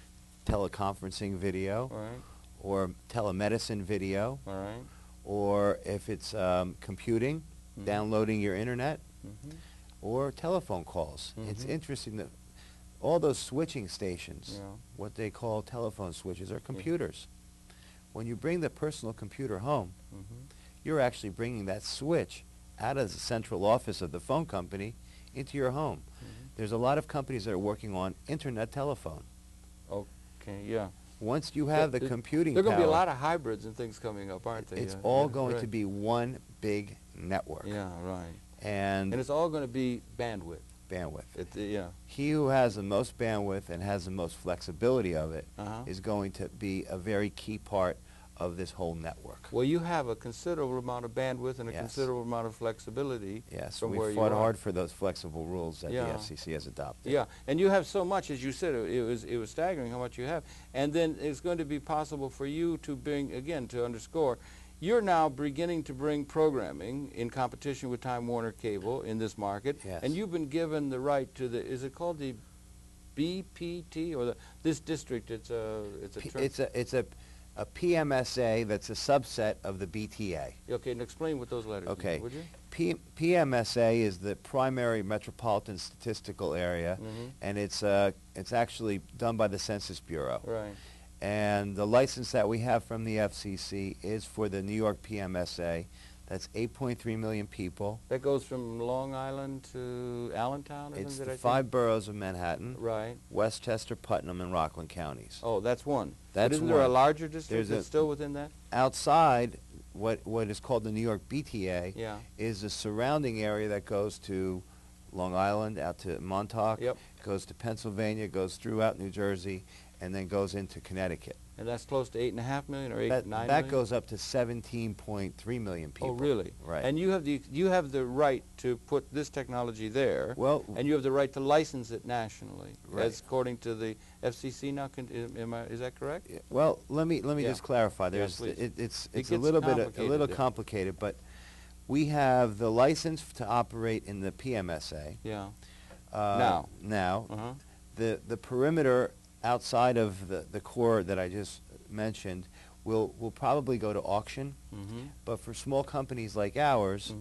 [SPEAKER 2] teleconferencing video,
[SPEAKER 1] Right.
[SPEAKER 2] or telemedicine video,
[SPEAKER 1] All right.
[SPEAKER 2] or if it's computing, downloading your internet,
[SPEAKER 1] Mm-hmm.
[SPEAKER 2] or telephone calls. It's interesting that all those switching stations,
[SPEAKER 1] Yeah.
[SPEAKER 2] what they call telephone switches, are computers. When you bring the personal computer home, you're actually bringing that switch out of the central office of the phone company into your home. There's a lot of companies that are working on internet telephone.
[SPEAKER 1] Okay, yeah.
[SPEAKER 2] Once you have the computing
[SPEAKER 1] There are going to be a
[SPEAKER 2] power,
[SPEAKER 1] lot of hybrids and things coming up, aren't they?
[SPEAKER 2] it's
[SPEAKER 1] Yeah,
[SPEAKER 2] all
[SPEAKER 1] yeah,
[SPEAKER 2] going
[SPEAKER 1] right.
[SPEAKER 2] to be one big network.
[SPEAKER 1] Yeah, right.
[SPEAKER 2] And
[SPEAKER 1] And it's all going to be bandwidth.
[SPEAKER 2] bandwidth.
[SPEAKER 1] Yeah.
[SPEAKER 2] He who has the most bandwidth and has the most flexibility of it is
[SPEAKER 1] Uh-huh.
[SPEAKER 2] going to be a very key part of this whole network.
[SPEAKER 1] Well, you have a considerable amount of bandwidth and a
[SPEAKER 2] Yes.
[SPEAKER 1] considerable amount of flexibility.
[SPEAKER 2] Yes,
[SPEAKER 1] from
[SPEAKER 2] we
[SPEAKER 1] where you
[SPEAKER 2] fought
[SPEAKER 1] are.
[SPEAKER 2] hard for those flexible rules that
[SPEAKER 1] Yeah.
[SPEAKER 2] the FCC has adopted.
[SPEAKER 1] Yeah, and you have so much, as you said, it was staggering how much you have. And then it's going to be possible for you to bring, again, to underscore, you're now beginning to bring programming in competition with Time Warner Cable in this market.
[SPEAKER 2] Yes.
[SPEAKER 1] And you've been given the right to the, is it called the BPT or this district? It's a term.
[SPEAKER 2] It's a PMSA that's a subset of the BTA.
[SPEAKER 1] Okay, and explain what those letters
[SPEAKER 2] Okay.
[SPEAKER 1] mean, would you?
[SPEAKER 2] PMSA is the primary metropolitan statistical area, and it's actually done by the Census Bureau.
[SPEAKER 1] Right.
[SPEAKER 2] And the license that we have from the FCC is for the New York PMSA. That's 8.3 million people.
[SPEAKER 1] That goes from Long Island to Allentown,
[SPEAKER 2] It's
[SPEAKER 1] isn't it,
[SPEAKER 2] the
[SPEAKER 1] I think?
[SPEAKER 2] 5 boroughs of Manhattan,
[SPEAKER 1] Right.
[SPEAKER 2] Westchester, Putnam, and Rockland counties.
[SPEAKER 1] Oh, that's one.
[SPEAKER 2] That's
[SPEAKER 1] But isn't there a
[SPEAKER 2] one.
[SPEAKER 1] larger district
[SPEAKER 2] There's
[SPEAKER 1] that's still within that?
[SPEAKER 2] Outside, what is called the New York BTA
[SPEAKER 1] Yeah.
[SPEAKER 2] is the surrounding area that goes to Long Island, out to Montauk,
[SPEAKER 1] Yep.
[SPEAKER 2] goes to Pennsylvania, goes throughout New Jersey, and then goes into Connecticut.
[SPEAKER 1] And that's close to 8.5 million or 9
[SPEAKER 2] That
[SPEAKER 1] million?
[SPEAKER 2] goes up to 17.3 million people.
[SPEAKER 1] Oh, really?
[SPEAKER 2] Right.
[SPEAKER 1] And you have the right to put this technology there.
[SPEAKER 2] Well,
[SPEAKER 1] and you have the right to license it nationally,
[SPEAKER 2] Right.
[SPEAKER 1] as according to the FCC now. Is that correct?
[SPEAKER 2] well, let me
[SPEAKER 1] Yeah.
[SPEAKER 2] just clarify.
[SPEAKER 1] Yes,
[SPEAKER 2] There's
[SPEAKER 1] please.
[SPEAKER 2] it's
[SPEAKER 1] It
[SPEAKER 2] a
[SPEAKER 1] gets
[SPEAKER 2] little
[SPEAKER 1] complicated.
[SPEAKER 2] complicated, but we have the license to operate in the PMSA.
[SPEAKER 1] Yeah.
[SPEAKER 2] Now,
[SPEAKER 1] Uh-huh.
[SPEAKER 2] the perimeter outside of the core that I just mentioned will probably go to auction, but for small companies like ours,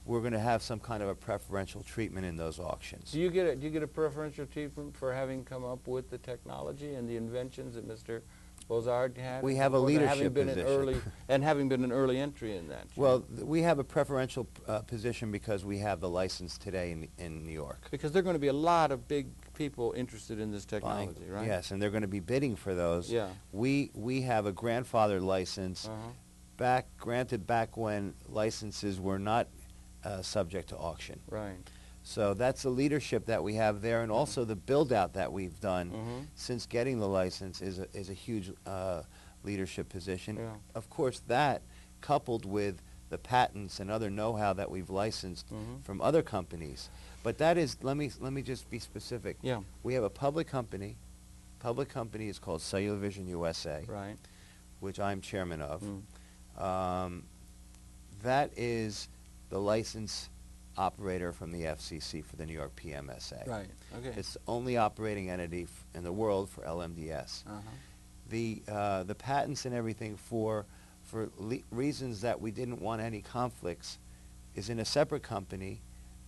[SPEAKER 2] we're going to have some kind of a preferential treatment in those auctions.
[SPEAKER 1] Do you get a preferential treatment for having come up with the technology and the inventions that Mr. Bozard had?
[SPEAKER 2] We have a
[SPEAKER 1] Or having
[SPEAKER 2] leadership
[SPEAKER 1] been
[SPEAKER 2] position.
[SPEAKER 1] having been an early entry in that.
[SPEAKER 2] Well, we have a preferential position because we have the license today in New York.
[SPEAKER 1] Because there are going to be a lot of big people interested in this technology, right?
[SPEAKER 2] Yes, and they're going to be bidding for those.
[SPEAKER 1] Yeah.
[SPEAKER 2] We have a grandfather license granted back when licenses were not subject to auction.
[SPEAKER 1] Right.
[SPEAKER 2] So that's the leadership that we have there, and also the build-out that we've done since getting the license is a huge leadership position.
[SPEAKER 1] Yeah.
[SPEAKER 2] Of course, that coupled with the patents and other know-how that we've licensed from other companies. But that is, let me just be specific.
[SPEAKER 1] Yeah.
[SPEAKER 2] We have a public company. Public company is called Cellular Vision USA,
[SPEAKER 1] Right.
[SPEAKER 2] which I'm chairman of. That is the license operator from the FCC for the New York PMSA.
[SPEAKER 1] Right. Okay.
[SPEAKER 2] It's the only operating entity in the world for LMDS. The patents and everything for reasons that we didn't want any conflicts is in a separate company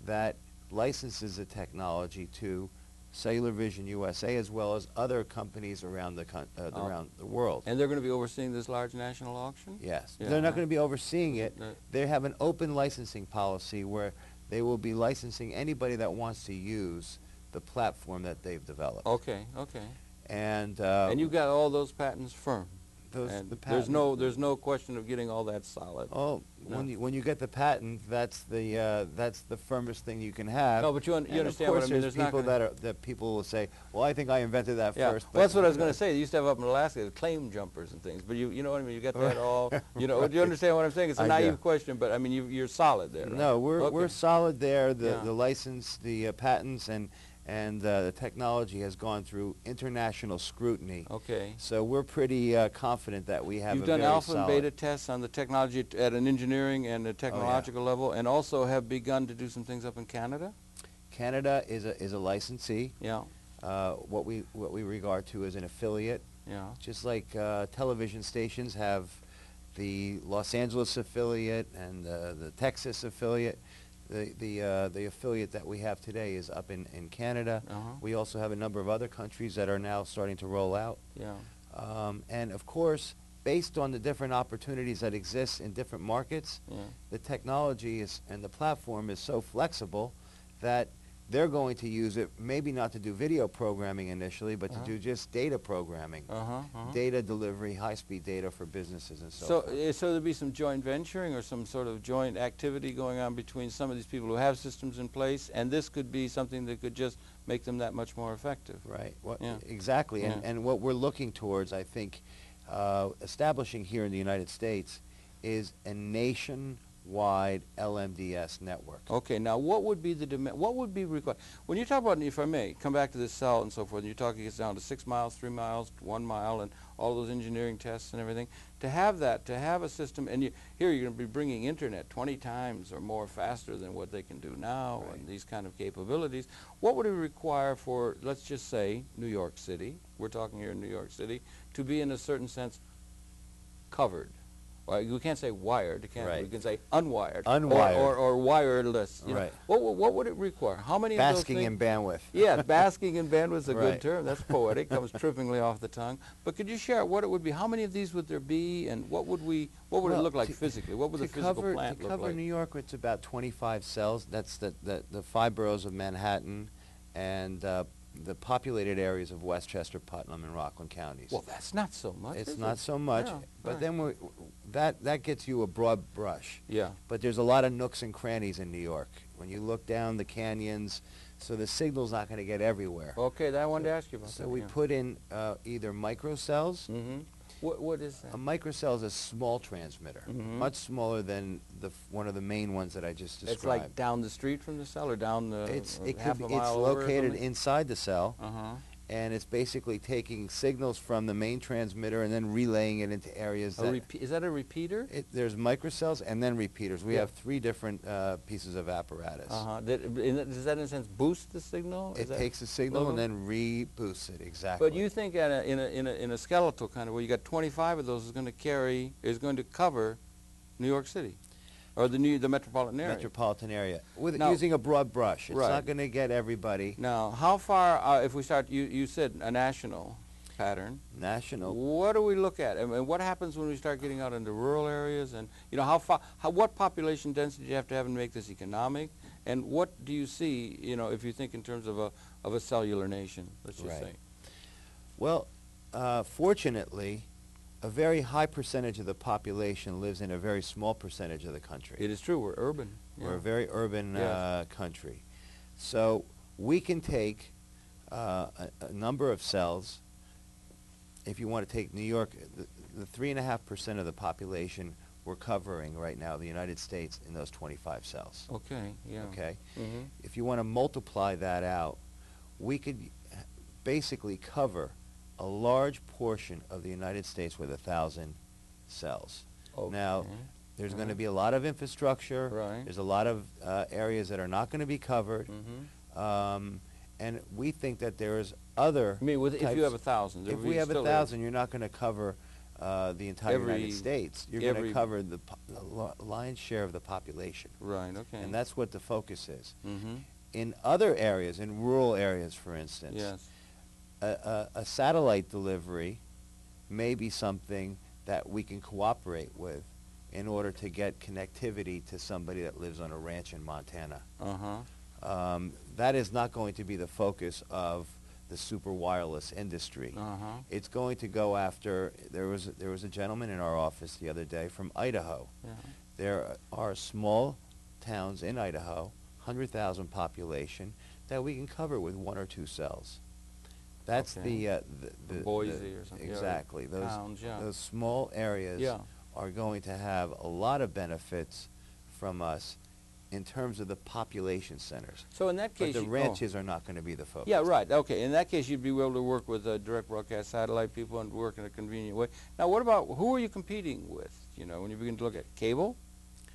[SPEAKER 2] that licenses the technology to Cellular Vision USA as well as other companies around around the world.
[SPEAKER 1] And they're going to be overseeing this large national auction?
[SPEAKER 2] Yes.
[SPEAKER 1] Yeah,
[SPEAKER 2] They're not
[SPEAKER 1] right.
[SPEAKER 2] going to be overseeing it.
[SPEAKER 1] Right.
[SPEAKER 2] They have an open licensing policy where they will be licensing anybody that wants to use the platform that they've developed.
[SPEAKER 1] Okay, okay.
[SPEAKER 2] And
[SPEAKER 1] And you got all those patents firm? And
[SPEAKER 2] the patent.
[SPEAKER 1] there's no question of getting all that solid.
[SPEAKER 2] Oh,
[SPEAKER 1] No.
[SPEAKER 2] when you get the patent, that's the firmest thing you can have.
[SPEAKER 1] No, but you
[SPEAKER 2] And
[SPEAKER 1] understand
[SPEAKER 2] of
[SPEAKER 1] what
[SPEAKER 2] course,
[SPEAKER 1] I mean.
[SPEAKER 2] there's
[SPEAKER 1] There's not
[SPEAKER 2] people
[SPEAKER 1] gonna-
[SPEAKER 2] that people will say, well, I think I invented that
[SPEAKER 1] Yeah,
[SPEAKER 2] first.
[SPEAKER 1] well, that's
[SPEAKER 2] but,
[SPEAKER 1] what I was going to say. They used to have up in Alaska claim jumpers and things, but you know what I mean. You got that all. You know, do you understand what I'm saying? It's a
[SPEAKER 2] I
[SPEAKER 1] naive
[SPEAKER 2] do.
[SPEAKER 1] question, but I mean, you're solid there. Right?
[SPEAKER 2] No, we're
[SPEAKER 1] Okay.
[SPEAKER 2] solid there. The
[SPEAKER 1] Yeah.
[SPEAKER 2] license, the patents, and the technology has gone through international scrutiny.
[SPEAKER 1] Okay.
[SPEAKER 2] So we're pretty confident that we have
[SPEAKER 1] You've
[SPEAKER 2] a
[SPEAKER 1] done
[SPEAKER 2] very
[SPEAKER 1] alpha and
[SPEAKER 2] solid.
[SPEAKER 1] beta tests on the technology at an engineering and a technological level, and also have begun to do some things up in Canada.
[SPEAKER 2] Canada is a licensee.
[SPEAKER 1] Yeah.
[SPEAKER 2] What we regard to as an affiliate.
[SPEAKER 1] Yeah.
[SPEAKER 2] Just like television stations have the Los Angeles affiliate and the Texas affiliate, the affiliate that we have today is up in Canada. We also have a number of other countries that are now starting to roll out.
[SPEAKER 1] Yeah.
[SPEAKER 2] And of course, based on the different opportunities that exist in different markets,
[SPEAKER 1] Yeah.
[SPEAKER 2] the technology and the platform is so flexible that they're going to use it, maybe not to do video programming initially, but to do just data programming, data delivery, high-speed data for businesses and so forth.
[SPEAKER 1] So there'd be some joint venturing or some sort of joint activity going on between some of these people who have systems in place, and this could be something that could just make them that much more effective.
[SPEAKER 2] Right.
[SPEAKER 1] Yeah.
[SPEAKER 2] Exactly.
[SPEAKER 1] Yeah.
[SPEAKER 2] And what we're looking towards, I think, establishing here in the United States is a nationwide LMDS network.
[SPEAKER 1] Okay, now what would be the demand? What would be required? When you talk about, if I may, come back to this cell and so forth, and you're talking it's down to 6 miles, 3 miles, 1 mile, and all those engineering tests and everything, to have that, to have a system, and here you're going to be bringing internet 20 times or more faster than what they can do now,
[SPEAKER 2] Right.
[SPEAKER 1] and these kind of capabilities. What would it require for, let's just say, New York City, we're talking here in New York City, to be in a certain sense covered? Well, we can't say wired, can we?
[SPEAKER 2] Right.
[SPEAKER 1] We can say unwired.
[SPEAKER 2] Unwired.
[SPEAKER 1] Or wireless. You know.
[SPEAKER 2] Right.
[SPEAKER 1] What would it require? How many of those
[SPEAKER 2] Basking
[SPEAKER 1] things?
[SPEAKER 2] in bandwidth.
[SPEAKER 1] Yeah, basking in bandwidth is a good
[SPEAKER 2] Right.
[SPEAKER 1] term. That's poetic. Comes trippingly off the tongue. But could you share what it would be? How many of these would there be, and what would it
[SPEAKER 2] Well,
[SPEAKER 1] look like
[SPEAKER 2] to-
[SPEAKER 1] physically? What would the physical plant
[SPEAKER 2] to
[SPEAKER 1] look
[SPEAKER 2] cover
[SPEAKER 1] like?
[SPEAKER 2] New York, it's about 25 cells. That's the 5 boroughs of Manhattan and the populated areas of Westchester, Putnam, and Rockland counties.
[SPEAKER 1] Well, that's not so much.
[SPEAKER 2] It's
[SPEAKER 1] is
[SPEAKER 2] not
[SPEAKER 1] it?
[SPEAKER 2] so much,
[SPEAKER 1] Yeah,
[SPEAKER 2] but
[SPEAKER 1] right.
[SPEAKER 2] then that gets you a broad brush.
[SPEAKER 1] Yeah.
[SPEAKER 2] But there's a lot of nooks and crannies in New York. When you look down the canyons, so the signal's not going to get everywhere.
[SPEAKER 1] Okay, I wanted to ask you about that.
[SPEAKER 2] So we put in either microcells.
[SPEAKER 1] Mm-hmm. What is that?
[SPEAKER 2] A microcell is a small transmitter,
[SPEAKER 1] Mhm.
[SPEAKER 2] much smaller than one of the main ones that I just described.
[SPEAKER 1] It's like down the street from the cell, or down the
[SPEAKER 2] It's
[SPEAKER 1] half a mile over or
[SPEAKER 2] located
[SPEAKER 1] something?
[SPEAKER 2] inside the cell,
[SPEAKER 1] Uh-huh.
[SPEAKER 2] and it's basically taking signals from the main transmitter and then relaying it into areas that
[SPEAKER 1] Is that a repeater?
[SPEAKER 2] there's microcells and then repeaters. We
[SPEAKER 1] Yeah.
[SPEAKER 2] have 3 different pieces of apparatus.
[SPEAKER 1] Uh-huh. Does that in a sense boost the signal?
[SPEAKER 2] It takes the signal and then reboosts it, exactly.
[SPEAKER 1] But you think in a skeletal kind of way, you got 25 of those is going to cover New York City, or the metropolitan area.
[SPEAKER 2] Metropolitan area.
[SPEAKER 1] Now-
[SPEAKER 2] Using a broad brush. It's
[SPEAKER 1] Right.
[SPEAKER 2] not going to get everybody.
[SPEAKER 1] Now, how far, if we start, you said a national pattern.
[SPEAKER 2] National.
[SPEAKER 1] What do we look at? I mean, what happens when we start getting out into rural areas? And, you know, what population density do you have to make this economic? And what do you see, you know, if you think in terms of a cellular nation, let's just
[SPEAKER 2] Right.
[SPEAKER 1] say?
[SPEAKER 2] Well, fortunately, a very high percentage of the population lives in a very small percentage of the country.
[SPEAKER 1] It is true, we're urban.
[SPEAKER 2] We're
[SPEAKER 1] yeah.
[SPEAKER 2] a very urban
[SPEAKER 1] Yes.
[SPEAKER 2] country. So we can take a number of cells. If you want to take New York, the 3.5% of the population we're covering right now, the United States, in those 25 cells.
[SPEAKER 1] Okay, yeah.
[SPEAKER 2] Okay?
[SPEAKER 1] Mm-hmm.
[SPEAKER 2] If you want to multiply that out, we could basically cover a large portion of the United States with 1,000 cells. Now,
[SPEAKER 1] Okay.
[SPEAKER 2] there's going to be a lot of infrastructure.
[SPEAKER 1] Right.
[SPEAKER 2] There's a lot of areas that are not going to be covered.
[SPEAKER 1] Mm-hmm.
[SPEAKER 2] And we think that there's other
[SPEAKER 1] I mean, if
[SPEAKER 2] types-
[SPEAKER 1] you have 1,000.
[SPEAKER 2] If we have 1,000, you're not going to cover the entire
[SPEAKER 1] Every-
[SPEAKER 2] United States. You're going to cover the lion's share of the population.
[SPEAKER 1] Right, okay.
[SPEAKER 2] And that's what the focus is.
[SPEAKER 1] Mm-hmm.
[SPEAKER 2] In other areas, in rural areas, for instance,
[SPEAKER 1] Yes.
[SPEAKER 2] a satellite delivery may be something that we can cooperate with in order to get connectivity to somebody that lives on a ranch in Montana.
[SPEAKER 1] Uh-huh.
[SPEAKER 2] That is not going to be the focus of the the super wireless industry.
[SPEAKER 1] Uh-huh.
[SPEAKER 2] It's going to go after, there was a gentleman in our office the other day from Idaho.
[SPEAKER 1] Yeah.
[SPEAKER 2] There are small towns in Idaho, 100,000 population, that we can cover with 1 or 2 cells. That's
[SPEAKER 1] Okay.
[SPEAKER 2] the
[SPEAKER 1] Boise or something.
[SPEAKER 2] exactly.
[SPEAKER 1] Yeah, towns, yeah.
[SPEAKER 2] Those small areas
[SPEAKER 1] Yeah.
[SPEAKER 2] are going to have a lot of benefits from us in terms of the population centers.
[SPEAKER 1] So in that
[SPEAKER 2] But
[SPEAKER 1] case,
[SPEAKER 2] the ranches are not going to be the focus.
[SPEAKER 1] Yeah, right. Okay. In that case, you'd be able to work with direct broadcast satellite people and work in a convenient way. Now, what about who are you competing with? You know, when you begin to look at cable,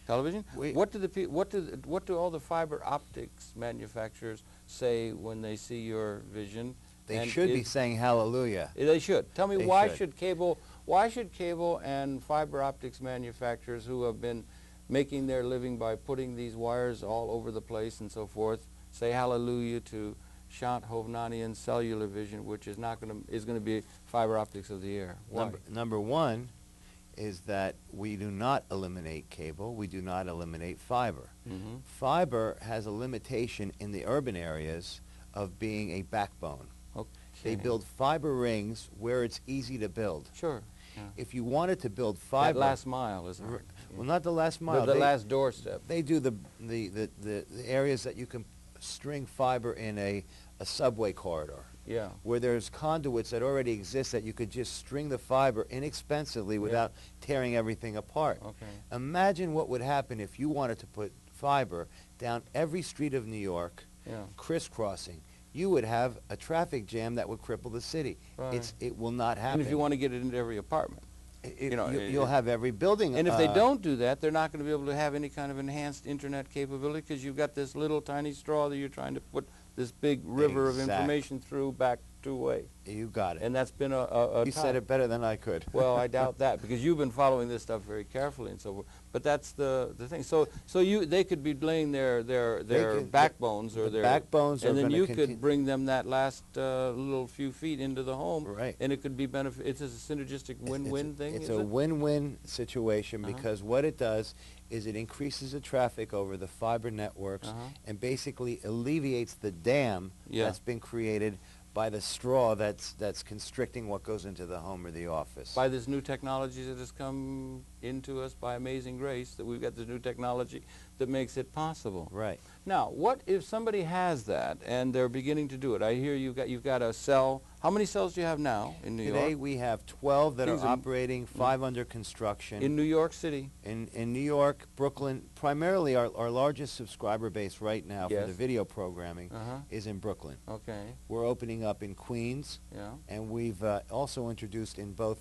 [SPEAKER 1] television, what do all the fiber optics manufacturers say when they see your vision?
[SPEAKER 2] They should be saying hallelujah.
[SPEAKER 1] They should. Tell me,
[SPEAKER 2] They
[SPEAKER 1] why
[SPEAKER 2] should.
[SPEAKER 1] why should cable and fiber optics manufacturers who have been making their living by putting these wires all over the place and so forth say hallelujah to Shant Hovnanian cellular vision, which is going to be fiber optics of the air? Why?
[SPEAKER 2] Number one is that we do not eliminate cable. We do not eliminate fiber.
[SPEAKER 1] Mm-hmm.
[SPEAKER 2] Fiber has a limitation in the urban areas of being a backbone.
[SPEAKER 1] Okay.
[SPEAKER 2] They build fiber rings where it's easy to build.
[SPEAKER 1] Sure. Yeah.
[SPEAKER 2] If you wanted to build fiber,
[SPEAKER 1] That last mile is hard.
[SPEAKER 2] well, not the last mile.
[SPEAKER 1] The last doorstep.
[SPEAKER 2] They do the areas that you can string fiber in a subway corridor.
[SPEAKER 1] Yeah.
[SPEAKER 2] Where there's conduits that already exist that you could just string the fiber inexpensively without tearing everything apart.
[SPEAKER 1] Okay.
[SPEAKER 2] Imagine what would happen if you wanted to put fiber down every street of New York, crisscrossing. You would have a traffic jam that would cripple the city.
[SPEAKER 1] Right.
[SPEAKER 2] It will not happen.
[SPEAKER 1] And if you want to get it into every apartment.
[SPEAKER 2] You'll have every building.
[SPEAKER 1] And if they don't do that, they're not going to be able to have any kind of enhanced internet capability because you've got this little tiny straw that you're trying to put this big river of information through back two-way.
[SPEAKER 2] You got it.
[SPEAKER 1] And that's been a
[SPEAKER 2] You said it better than I could.
[SPEAKER 1] Well, I doubt that because you've been following this stuff very carefully and so forth. But that's the thing. So they could be laying their backbones or their
[SPEAKER 2] backbones,
[SPEAKER 1] and then you could bring them that last little few feet into the home,
[SPEAKER 2] right?
[SPEAKER 1] And it could be It's a synergistic win-win thing.
[SPEAKER 2] It's a win-win situation because what it does is it increases the traffic over the fiber networks and basically alleviates the dam that's been created by the straw that's constricting what goes into the home or the office.
[SPEAKER 1] By this new technology that has come into us by amazing grace, that we've got this new technology that makes it possible.
[SPEAKER 2] Right.
[SPEAKER 1] Now, what if somebody has that and they're beginning to do it? I hear you've got a cell. How many cells do you have now in New York?
[SPEAKER 2] Today we have 12 that are operating, 5 under construction.
[SPEAKER 1] In New York City?
[SPEAKER 2] In New York, Brooklyn, primarily our largest subscriber base right now for the video programming is in Brooklyn.
[SPEAKER 1] Okay.
[SPEAKER 2] We're opening up in Queens, and we've also introduced in both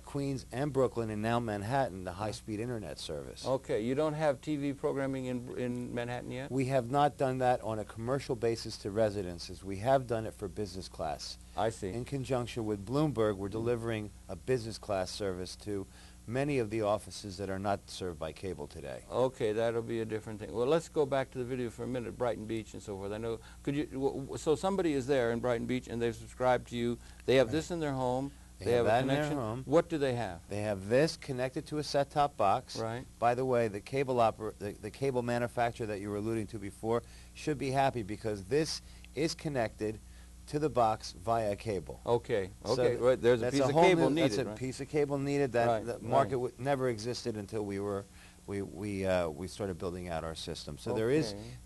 [SPEAKER 2] Queens and Brooklyn and now Manhattan the high-speed internet service.
[SPEAKER 1] Okay, you don't have TV programming in Manhattan yet?
[SPEAKER 2] We have not done that on a commercial basis to residences. We have done it for business class.
[SPEAKER 1] I see.
[SPEAKER 2] In conjunction with Bloomberg, we're delivering a business class service to many of the offices that are not served by cable today.
[SPEAKER 1] Okay, that'll be a different thing. Well, let's go back to the video for a minute, Brighton Beach and so forth. I know, so somebody is there in Brighton Beach and they've subscribed to you. They have this in their home. They have a connection. What do they have?
[SPEAKER 2] They have this connected to a set-top box.
[SPEAKER 1] Right.
[SPEAKER 2] By the way, the cable manufacturer that you were alluding to before should be happy because this is connected to the box via cable.
[SPEAKER 1] Okay.
[SPEAKER 2] So
[SPEAKER 1] right. There's a piece of cable needed.
[SPEAKER 2] That's a piece of cable needed. That the market never existed until we started building out our system. So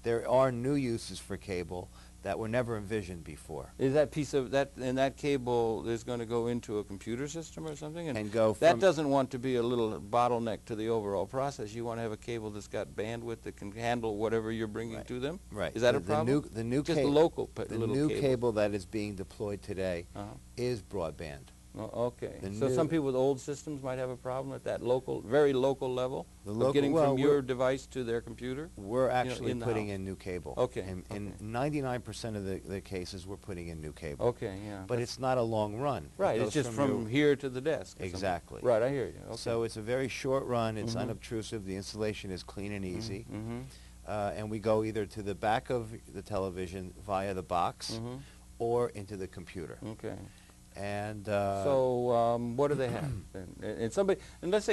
[SPEAKER 2] there are new uses for cable that were never envisioned before.
[SPEAKER 1] Is that piece of that cable is going to go into a computer system or something?
[SPEAKER 2] And go from
[SPEAKER 1] that doesn't want to be a little bottleneck to the overall process. You want to have a cable that's got bandwidth that can handle whatever you're bringing to them.
[SPEAKER 2] Right.
[SPEAKER 1] Is that a problem?
[SPEAKER 2] The new cable that is being deployed today is broadband.
[SPEAKER 1] Oh, okay. So some people with old systems might have a problem at that very local level of getting from your device to their computer?
[SPEAKER 2] We're actually putting in new cable.
[SPEAKER 1] Okay.
[SPEAKER 2] In 99% of the cases, we're putting in new cable.
[SPEAKER 1] Okay, yeah.
[SPEAKER 2] But it's not a long run.
[SPEAKER 1] Right, it's just from here to the desk.
[SPEAKER 2] Exactly.
[SPEAKER 1] Right, I hear you. Okay.
[SPEAKER 2] So it's a very short run. It's unobtrusive. The installation is clean and easy. And we go either to the back of the television via the box or into the computer.
[SPEAKER 1] Okay.
[SPEAKER 2] And
[SPEAKER 1] so what do they have? And let's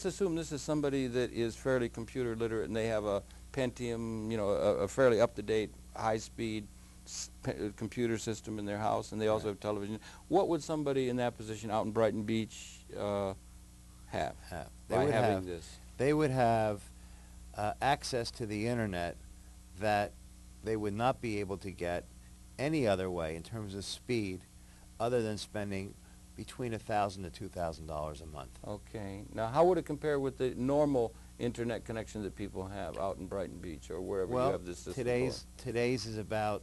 [SPEAKER 1] assume this is somebody that is fairly computer literate and they have a Pentium, a fairly up-to-date, high-speed computer system in their house, and they also have television. What would somebody in that position out in Brighton Beach have by having this?
[SPEAKER 2] They would have access to the internet that they would not be able to get any other way in terms of speed, other than spending between $1,000 to $2,000 a month.
[SPEAKER 1] Okay. Now, how would it compare with the normal internet connection that people have out in Brighton Beach or wherever you have this system?
[SPEAKER 2] Today's is about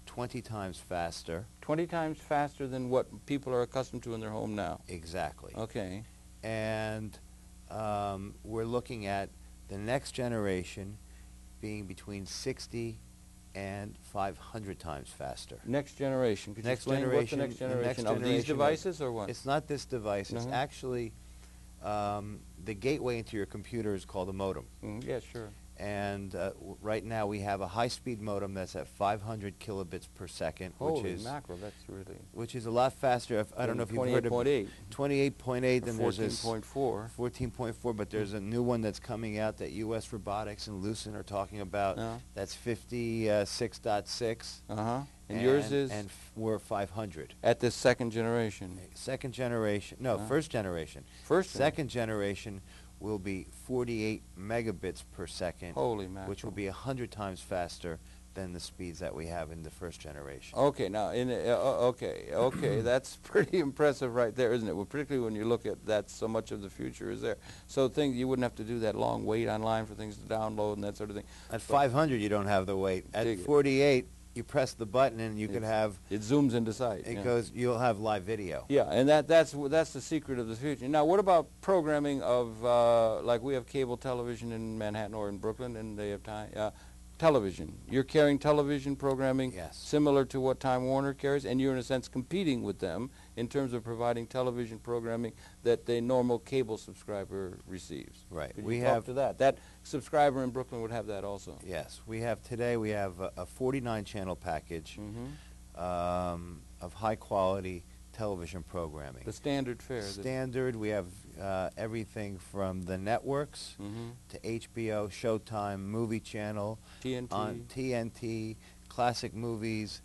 [SPEAKER 2] 20 times faster.
[SPEAKER 1] 20 times faster than what people are accustomed to in their home now.
[SPEAKER 2] Exactly.
[SPEAKER 1] Okay.
[SPEAKER 2] And we're looking at the next generation being between 60 and 500 times faster.
[SPEAKER 1] Next generation. Could you explain what the next generation of these devices or what?
[SPEAKER 2] It's not this device. It's actually the gateway into your computer is called a modem.
[SPEAKER 1] Yeah, sure.
[SPEAKER 2] And right now we have a high-speed modem that's at 500 kilobits per second,
[SPEAKER 1] Holy mackerel, that's really...
[SPEAKER 2] which is a lot faster. I don't know if you've heard of
[SPEAKER 1] 28.8.
[SPEAKER 2] 28.8, then there's this
[SPEAKER 1] 14.4.
[SPEAKER 2] 14.4, but there's a new one that's coming out that U.S. Robotics and Lucent are talking about. That's 56.6.
[SPEAKER 1] And yours is?
[SPEAKER 2] And we're 500.
[SPEAKER 1] At the second generation?
[SPEAKER 2] Second generation. No, first generation. Second generation will be 48 megabits per second.
[SPEAKER 1] Holy mackerel.
[SPEAKER 2] Which will be 100 times faster than the speeds that we have in the first generation.
[SPEAKER 1] Okay, now, okay, that's pretty impressive right there, isn't it? Well, particularly when you look at that, so much of the future is there. So you wouldn't have to do that long wait online for things to download and that sort of thing.
[SPEAKER 2] At 500, you don't have the wait. At 48, you press the button and you can have...
[SPEAKER 1] It zooms into sight.
[SPEAKER 2] It goes, you'll have live video.
[SPEAKER 1] Yeah, and that's the secret of the future. Now, what about programming of, like we have cable television in Manhattan or in Brooklyn, and they have television. You're carrying television programming similar to what Time Warner carries, and you're in a sense competing with them in terms of providing television programming that the normal cable subscriber receives.
[SPEAKER 2] Right.
[SPEAKER 1] Could you talk to that? That subscriber in Brooklyn would have that also.
[SPEAKER 2] Yes. We have a 49-channel package of high-quality television programming.
[SPEAKER 1] The standard fare.
[SPEAKER 2] Standard. We have everything from the networks to HBO, Showtime, Movie Channel, TNT, classic movies.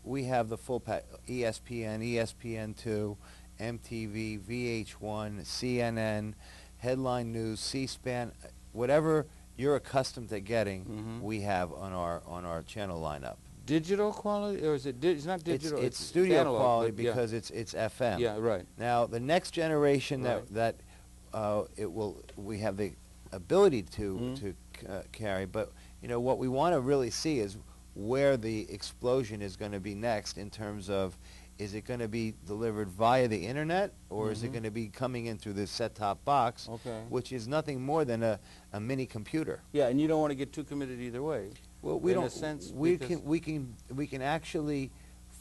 [SPEAKER 2] We have the full ESPN, ESPN2, MTV, VH1, CNN, Headline News, C-SPAN, whatever you're accustomed to getting, we have on our channel lineup.
[SPEAKER 1] Digital quality, or is it? It's not digital.
[SPEAKER 2] It's studio analog, quality because it's FM.
[SPEAKER 1] Yeah, right.
[SPEAKER 2] Now the next generation we have the ability to carry, but what we want to really see is where the explosion is going to be next in terms of, is it going to be delivered via the internet, or is it going to be coming in through this set-top box, which is nothing more than a mini computer?
[SPEAKER 1] Yeah, and you don't want to get too committed either way.
[SPEAKER 2] Well, we can actually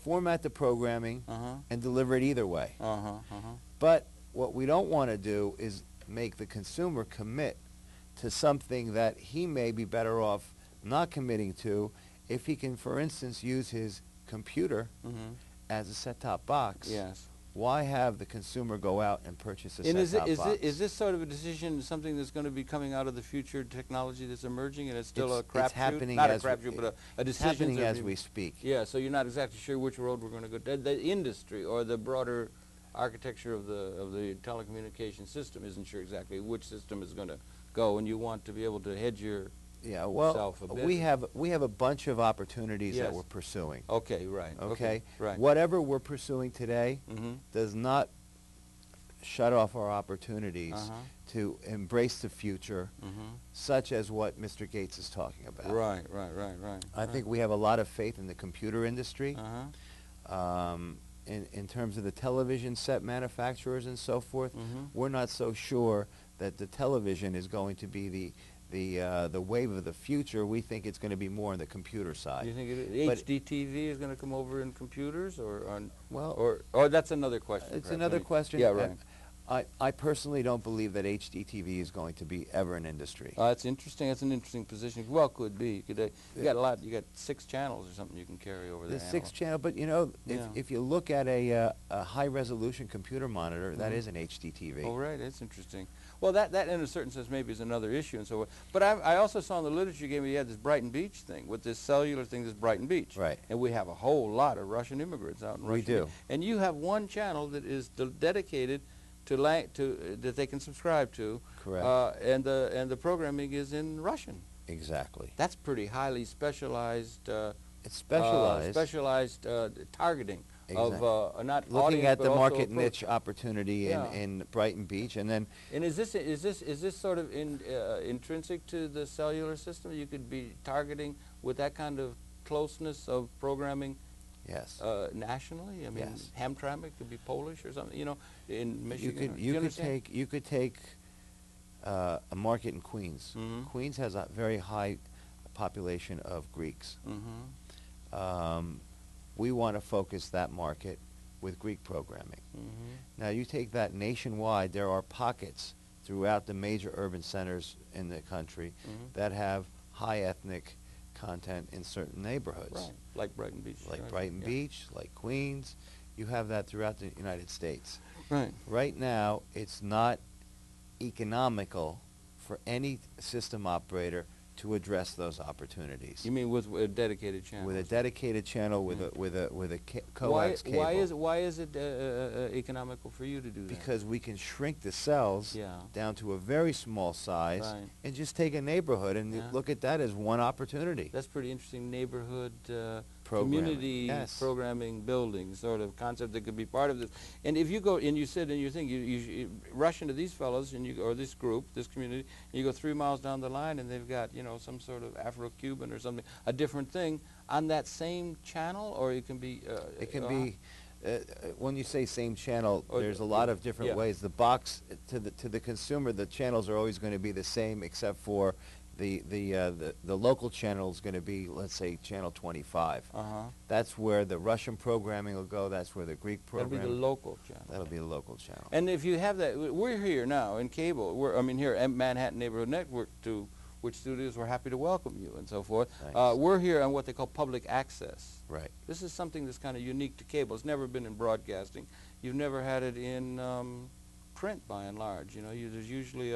[SPEAKER 2] format the programming and deliver it either way. But what we don't want to do is make the consumer commit to something that he may be better off not committing to if he can, for instance, use his computer as a set-top box.
[SPEAKER 1] Yes.
[SPEAKER 2] Why have the consumer go out and purchase a set-top box?
[SPEAKER 1] Is this sort of a decision something that's going to be coming out of the future technology that's emerging, and it's still a crapshoot?
[SPEAKER 2] It's happening
[SPEAKER 1] not a crapshoot, but a decision.
[SPEAKER 2] It's happening as we speak.
[SPEAKER 1] Yeah, so you're not exactly sure which road we're going to go. The industry or the broader architecture of the telecommunications system isn't sure exactly which system is going to go, and you want to be able to hedge your self a bit.
[SPEAKER 2] we have a bunch of opportunities that we're pursuing.
[SPEAKER 1] Okay, right. Okay, right.
[SPEAKER 2] Whatever we're pursuing today does not shut off our opportunities to embrace the future, such as what Mr. Gates is talking about.
[SPEAKER 1] Right.
[SPEAKER 2] I think we have a lot of faith in the computer industry. In terms of the television set manufacturers and so forth, we're not so sure that the television is going to be the wave of the future. We think it's going to be more on the computer side.
[SPEAKER 1] You think HDTV is going to come over in computers, or on? Well, or that's another question.
[SPEAKER 2] It's another question.
[SPEAKER 1] Yeah, right.
[SPEAKER 2] I personally don't believe that HDTV is going to be ever an industry.
[SPEAKER 1] That's interesting. That's an interesting position. Well, could be. You got a lot. You got 6 channels or something you can carry over there.
[SPEAKER 2] The 6 channel, but if you look at a high resolution computer monitor, that is an HDTV.
[SPEAKER 1] Oh, right. That's interesting. Well, that in a certain sense maybe is another issue and so forth. But I also saw in the literature you gave me, you had this Brighton Beach thing with this cellular thing, this Brighton Beach.
[SPEAKER 2] Right.
[SPEAKER 1] And we have a whole lot of Russian immigrants out in Russia.
[SPEAKER 2] We do.
[SPEAKER 1] And you have one channel that is dedicated to that they can subscribe to.
[SPEAKER 2] Correct.
[SPEAKER 1] And the programming is in Russian.
[SPEAKER 2] Exactly.
[SPEAKER 1] That's pretty highly specialized.
[SPEAKER 2] It's specialized.
[SPEAKER 1] Specialized targeting.
[SPEAKER 2] Exactly.
[SPEAKER 1] Of not
[SPEAKER 2] looking
[SPEAKER 1] audience,
[SPEAKER 2] at
[SPEAKER 1] but
[SPEAKER 2] the
[SPEAKER 1] also
[SPEAKER 2] market
[SPEAKER 1] approach.
[SPEAKER 2] niche opportunity in Brighton Beach, and then
[SPEAKER 1] And is this sort of intrinsic to the cellular system? You could be targeting with that kind of closeness of programming.
[SPEAKER 2] yes,
[SPEAKER 1] Nationally. I mean,
[SPEAKER 2] Yes.
[SPEAKER 1] Hamtramck could be Polish or something. You know, in Michigan.
[SPEAKER 2] you could take a market in Queens.
[SPEAKER 1] Mhm.
[SPEAKER 2] Queens has a very high population of Greeks.
[SPEAKER 1] Mm-hmm.
[SPEAKER 2] We want to focus that market with Greek programming.
[SPEAKER 1] Mm-hmm.
[SPEAKER 2] Now, you take that nationwide, there are pockets throughout the major urban centers in the country
[SPEAKER 1] Mhm.
[SPEAKER 2] that have high ethnic content in certain neighborhoods.
[SPEAKER 1] Right. Like Brighton Beach.
[SPEAKER 2] Like
[SPEAKER 1] right.
[SPEAKER 2] Brighton
[SPEAKER 1] Yeah.
[SPEAKER 2] Beach, like Queens. You have that throughout the United States.
[SPEAKER 1] Right.
[SPEAKER 2] Right now, it's not economical for any system operator to address those opportunities.
[SPEAKER 1] You mean with a dedicated channel?
[SPEAKER 2] With a dedicated channel, with a coax cable.
[SPEAKER 1] Why is it economical for you to do that?
[SPEAKER 2] Because we can shrink the cells
[SPEAKER 1] Yeah.
[SPEAKER 2] down to a very small size
[SPEAKER 1] Right.
[SPEAKER 2] and just take a neighborhood and
[SPEAKER 1] Yeah.
[SPEAKER 2] look at that as one opportunity.
[SPEAKER 1] That's pretty interesting. Neighborhood
[SPEAKER 2] Programming,
[SPEAKER 1] community
[SPEAKER 2] yes.
[SPEAKER 1] programming building sort of concept that could be part of this. And if you go, and you said in your thing, you rush into these fellows and or this group, this community, and you go 3 miles down the line and they've got, you know, some sort of Afro-Cuban or something, a different thing on that same channel, or it can be.
[SPEAKER 2] It can be. When you say same channel,
[SPEAKER 1] Or
[SPEAKER 2] there's a lot of different
[SPEAKER 1] yeah.
[SPEAKER 2] ways. The box to the consumer, the channels are always going to be the same, except for the local channel is going to be, let's say, channel 25. That's where the Russian programming will go. That's where the Greek
[SPEAKER 1] That'll
[SPEAKER 2] programming.
[SPEAKER 1] be the local channel.
[SPEAKER 2] That'll be the local channel.
[SPEAKER 1] And if you have that, we're here now in cable. I mean, here at Manhattan Neighborhood Network, to which studios we're happy to welcome you and so forth.
[SPEAKER 2] Thanks.
[SPEAKER 1] We're here on what they call public access.
[SPEAKER 2] Right.
[SPEAKER 1] This is something that's kind of unique to cable. It's never been in broadcasting. You've never had it in print, by and large. You know, there's usually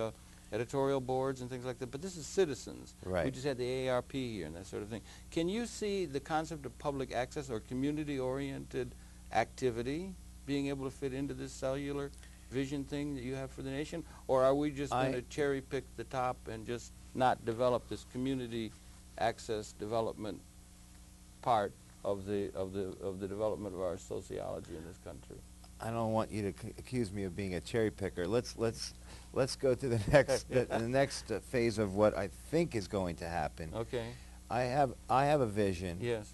[SPEAKER 1] editorial boards and things like that, but this is citizens.
[SPEAKER 2] Right.
[SPEAKER 1] We just had the AARP here and that sort of thing. Can you see the concept of public access or community-oriented activity being able to fit into this cellular vision thing that you have for the nation, or are we just going to cherry pick the top and just not develop this community access development part of the development of our sociology in this country?
[SPEAKER 2] I don't want you to accuse me of being a cherry picker. Let's go to the next the next phase of what I think is going to happen.
[SPEAKER 1] Okay.
[SPEAKER 2] I have a vision.
[SPEAKER 1] Yes.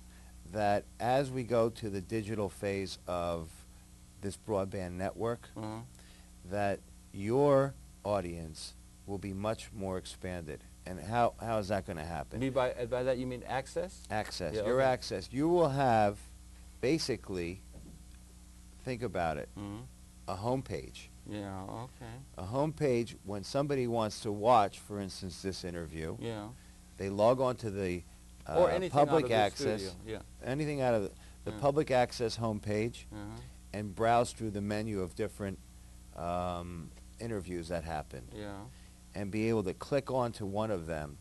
[SPEAKER 2] That as we go to the digital phase of this broadband network, that your audience will be much more expanded. And how is that going to happen?
[SPEAKER 1] By that you mean access?
[SPEAKER 2] Access.
[SPEAKER 1] Yeah,
[SPEAKER 2] Your
[SPEAKER 1] okay.
[SPEAKER 2] access. You will have, basically, think about it, a homepage.
[SPEAKER 1] Yeah, okay.
[SPEAKER 2] A homepage, when somebody wants to watch, for instance, this interview,
[SPEAKER 1] Yeah.
[SPEAKER 2] they log on to the
[SPEAKER 1] Or anything
[SPEAKER 2] public
[SPEAKER 1] out of the
[SPEAKER 2] access,
[SPEAKER 1] studio. Yeah.
[SPEAKER 2] anything out of the
[SPEAKER 1] Yeah.
[SPEAKER 2] public access homepage,
[SPEAKER 1] Uh-huh.
[SPEAKER 2] and browse through the menu of different interviews that happen,
[SPEAKER 1] Yeah.
[SPEAKER 2] and be able to click on to one of them,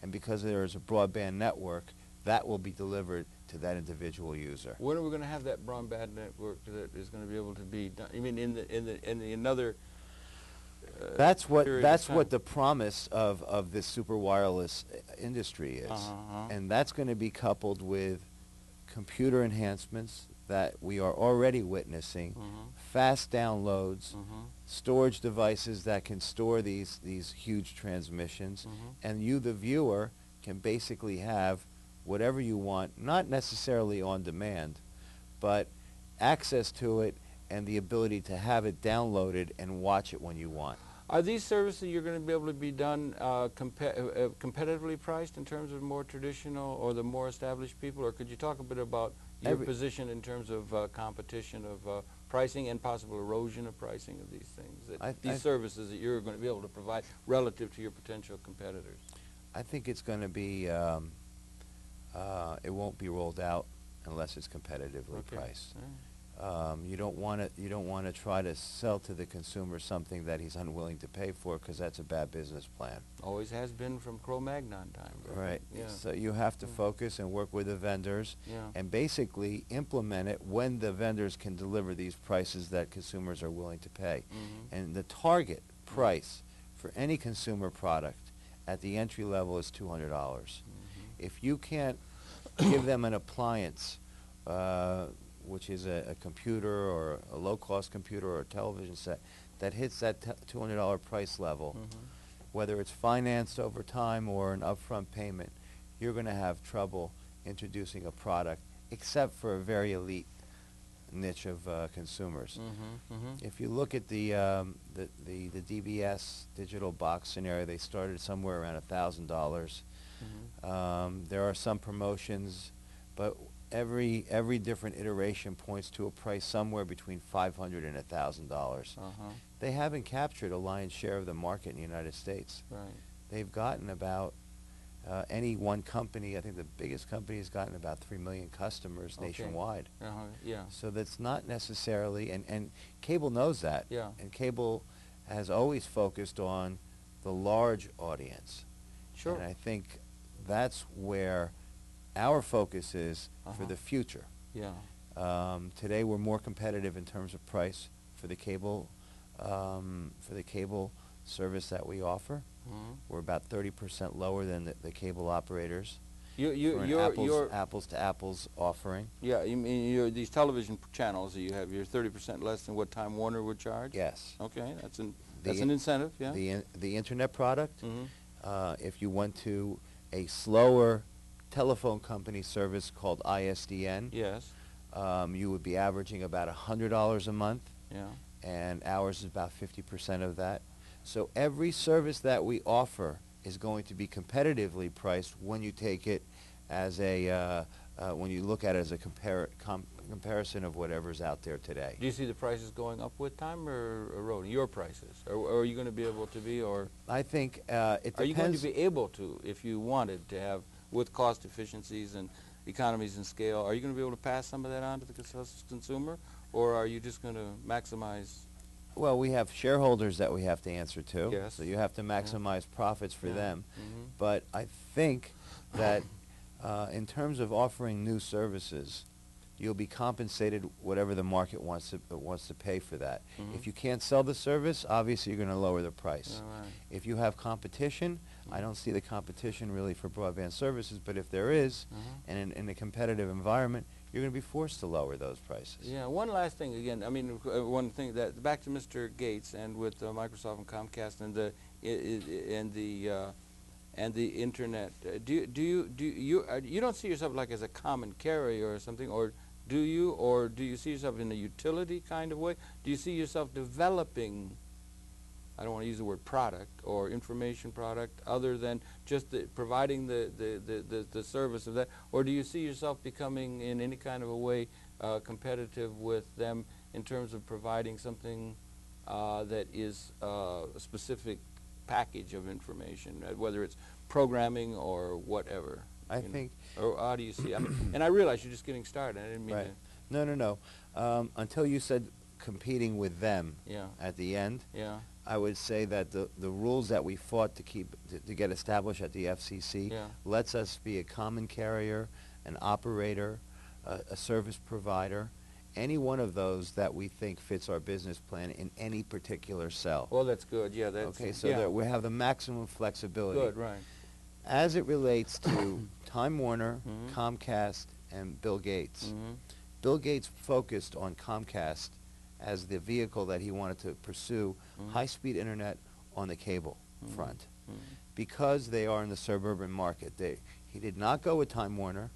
[SPEAKER 2] and because there is a broadband network, that will be delivered to that individual user.
[SPEAKER 1] When are we going to have that broadband network that is going to be able to be done? You mean in the another?
[SPEAKER 2] That's what
[SPEAKER 1] period of time?
[SPEAKER 2] the promise of this super wireless industry is, and that's going to be coupled with computer enhancements that we are already witnessing, fast downloads, storage devices that can store these huge transmissions, and you, the viewer, can basically have whatever you want, not necessarily on demand, but access to it and the ability to have it downloaded and watch it when you want.
[SPEAKER 1] Are these services you're going to be able to be done competitively priced in terms of more traditional or the more established people, or could you talk a bit about your position in terms of competition of pricing and possible erosion of pricing of these things, these services that you're going to be able to provide relative to your potential competitors?
[SPEAKER 2] I think it's going to be, it won't be rolled out unless it's competitively priced. You don't want to try to sell to the consumer something that he's unwilling to pay for, because that's a bad business plan.
[SPEAKER 1] Always has been from Cro-Magnon time.
[SPEAKER 2] Right.
[SPEAKER 1] Yeah.
[SPEAKER 2] So you have to focus and work with the vendors,
[SPEAKER 1] Yeah.
[SPEAKER 2] and basically implement it when the vendors can deliver these prices that consumers are willing to pay. And the target price for any consumer product at the entry level is $200. If you can't give them an appliance, which is a computer or a low-cost computer or a television set, that hits that $200 price level, whether it's financed over time or an upfront payment, you're going to have trouble introducing a product, except for a very elite niche of consumers. If you look at the DBS digital box scenario, they started somewhere around $1,000. There are some promotions, but every different iteration points to a price somewhere between $500 and $1,000. They haven't captured a lion's share of the market in the United States.
[SPEAKER 1] Right.
[SPEAKER 2] They've gotten about, any one company, I think the biggest company has gotten about 3 million customers nationwide.
[SPEAKER 1] Yeah.
[SPEAKER 2] So that's not necessarily, and cable knows that.
[SPEAKER 1] Yeah.
[SPEAKER 2] And cable has always focused on the large audience.
[SPEAKER 1] Sure.
[SPEAKER 2] And I think that's where our focus is for the future.
[SPEAKER 1] Yeah.
[SPEAKER 2] Today we're more competitive in terms of price for the cable service that we offer. We're about 30% lower than the cable operators. For an apples to apples offering.
[SPEAKER 1] Yeah, you mean these television channels that you have, you're 30% less than what Time Warner would charge?
[SPEAKER 2] Yes.
[SPEAKER 1] Okay, that's an incentive, yeah.
[SPEAKER 2] The internet product, if you went to a slower telephone company service called ISDN,
[SPEAKER 1] yes,
[SPEAKER 2] you would be averaging about $100 a month.
[SPEAKER 1] Yeah.
[SPEAKER 2] And ours is about 50% of that. So every service that we offer is going to be competitively priced when you take it as when you look at it as a comparison of whatever's out there today.
[SPEAKER 1] Do you see the prices going up with time or eroding? Your prices, or are you going to be able to be, or
[SPEAKER 2] I think it depends.
[SPEAKER 1] Are you going to be able to, if you wanted to have, with cost efficiencies and economies in scale, are you going to be able to pass some of that on to the consumer, or are you just going to maximize?
[SPEAKER 2] Well, we have shareholders that we have to answer to,
[SPEAKER 1] Yes.
[SPEAKER 2] so you have to maximize profits for them. But I think that in terms of offering new services, you'll be compensated whatever the market wants to pay for that. If you can't sell the service, obviously you're going to lower the price. If you have competition, I don't see the competition really for broadband services, but if there is, and in a competitive environment, you're going to be forced to lower those prices.
[SPEAKER 1] Yeah, one last thing again, I mean, one thing that, back to Mr. Gates and with Microsoft and Comcast and the internet, you don't see yourself like as a common carrier or something, or do you see yourself in a utility kind of way? Do you see yourself developing, I don't want to use the word product or information product, other than just providing the service of that, or do you see yourself becoming in any kind of a way competitive with them in terms of providing something that is a specific package of information, whether it's programming or whatever?
[SPEAKER 2] I think.
[SPEAKER 1] Or how do you see? I mean, and I realize you're just getting started. I didn't mean to.
[SPEAKER 2] No. Until you said competing with them.
[SPEAKER 1] Yeah.
[SPEAKER 2] At the end.
[SPEAKER 1] Yeah.
[SPEAKER 2] I would say that the rules that we fought to get established at the FCC lets us be a common carrier, an operator, a service provider, any one of those that we think fits our business plan in any particular cell.
[SPEAKER 1] Well, that's good. Yeah, that's
[SPEAKER 2] okay. So that we have the maximum flexibility.
[SPEAKER 1] Good, right.
[SPEAKER 2] As it relates to Time Warner, Comcast, and Bill Gates, Bill Gates focused on Comcast as the vehicle that he wanted to pursue high-speed internet on the cable front, because they are in the suburban market. He did not go with Time Warner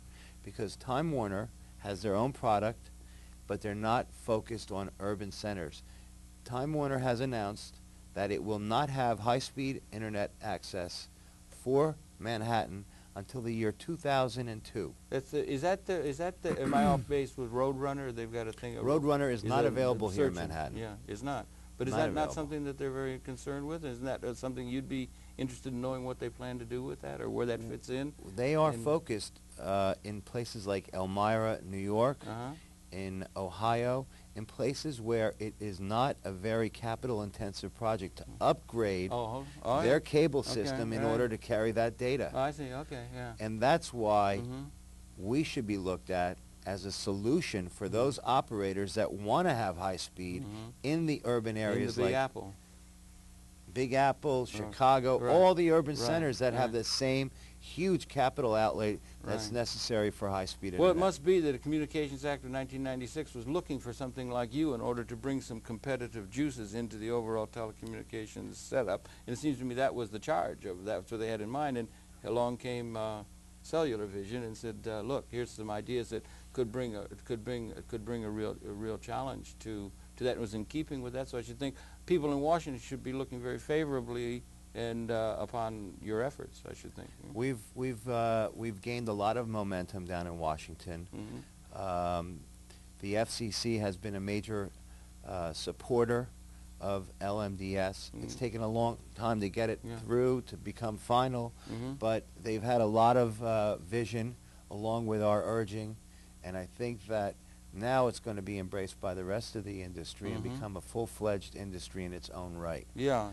[SPEAKER 2] because Time Warner has their own product, but they're not focused on urban centers. Time Warner has announced that it will not have high-speed internet access for Manhattan until the year 2002.
[SPEAKER 1] Is that the am I off base with Roadrunner? They've got a thing.
[SPEAKER 2] Roadrunner is not available here in Manhattan.
[SPEAKER 1] Yeah, it's not. But is that not something that they're very concerned with? Isn't that something you'd be interested in knowing what they plan to do with that, or where that fits in?
[SPEAKER 2] They are focused in places like Elmira, New York, in Ohio, in places where it is not a very capital-intensive project to upgrade their cable system in order to carry that data.
[SPEAKER 1] Oh, I see. Okay, yeah.
[SPEAKER 2] And that's why we should be looked at as a solution for those operators that want to have high speed in the urban areas
[SPEAKER 1] in the Big
[SPEAKER 2] like
[SPEAKER 1] Apple.
[SPEAKER 2] Big Apple, Chicago,
[SPEAKER 1] right,
[SPEAKER 2] all the urban
[SPEAKER 1] right,
[SPEAKER 2] centers that have
[SPEAKER 1] right.
[SPEAKER 2] the same huge capital outlay that's necessary for high-speed internet.
[SPEAKER 1] Well, it must be that the Communications Act of 1996 was looking for something like you in order to bring some competitive juices into the overall telecommunications setup. And it seems to me that was the charge of that's what they had in mind. And along came Cellular Vision and said, "Look, here's some ideas that could bring a real challenge to that." It was in keeping with that, so I should think people in Washington should be looking very favorably and upon your efforts, I should think.
[SPEAKER 2] We've gained a lot of momentum down in Washington. The FCC has been a major supporter of LMDS. It's taken a long time to get it through to become final, but they've had a lot of vision along with our urging, and I think that now it's going to be embraced by the rest of the industry and become a full-fledged industry in its own right.
[SPEAKER 1] Yeah.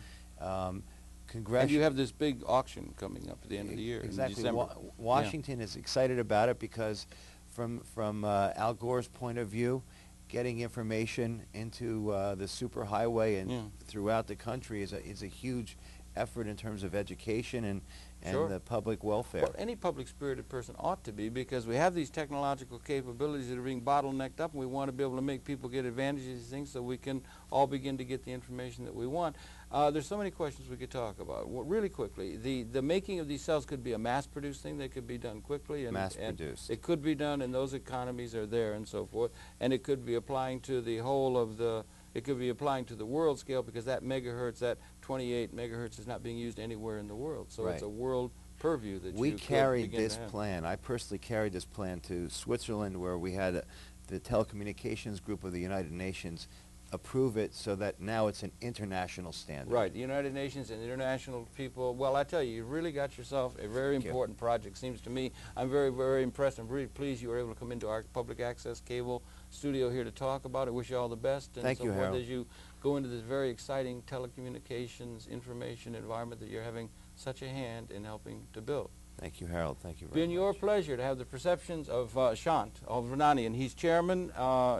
[SPEAKER 1] And you have this big auction coming up at the end of the year.
[SPEAKER 2] Exactly.
[SPEAKER 1] In December.
[SPEAKER 2] Washington is excited about it because from Al Gore's point of view, getting information into the superhighway and throughout the country is a huge effort in terms of education and the public welfare.
[SPEAKER 1] Well, any public-spirited person ought to be, because we have these technological capabilities that are being bottlenecked up, and we want to be able to make people get advantage of these things so we can all begin to get the information that we want. There's so many questions we could talk about. Well, really quickly, the making of these cells could be a mass-produced thing that could be done quickly. And
[SPEAKER 2] Mass-produced.
[SPEAKER 1] It could be done, and those economies are there and so forth. And it could be applying to the whole of the, it could be applying to the world scale, because that megahertz, that 28 megahertz is not being used anywhere in the world. So it's a world purview that
[SPEAKER 2] we
[SPEAKER 1] you
[SPEAKER 2] carried
[SPEAKER 1] could begin
[SPEAKER 2] this
[SPEAKER 1] to have.
[SPEAKER 2] plan. I personally carried this plan to Switzerland, where we had the Telecommunications Group of the United Nations approve it, so that now it's an international standard.
[SPEAKER 1] Right, the United Nations and international people. Well, I tell you, you really got yourself a very important project, seems to me. I'm very, very impressed. I'm really pleased you were able to come into our public access cable studio here to talk about it. Wish you all the best. And
[SPEAKER 2] Thank
[SPEAKER 1] so
[SPEAKER 2] you,
[SPEAKER 1] forth
[SPEAKER 2] Harold.
[SPEAKER 1] as you go into this very exciting telecommunications information environment that you're having such a hand in helping to build.
[SPEAKER 2] Thank you, Harold. Thank you very much.
[SPEAKER 1] Been your pleasure to have the perceptions of Shant Hovnanian. He's chairman,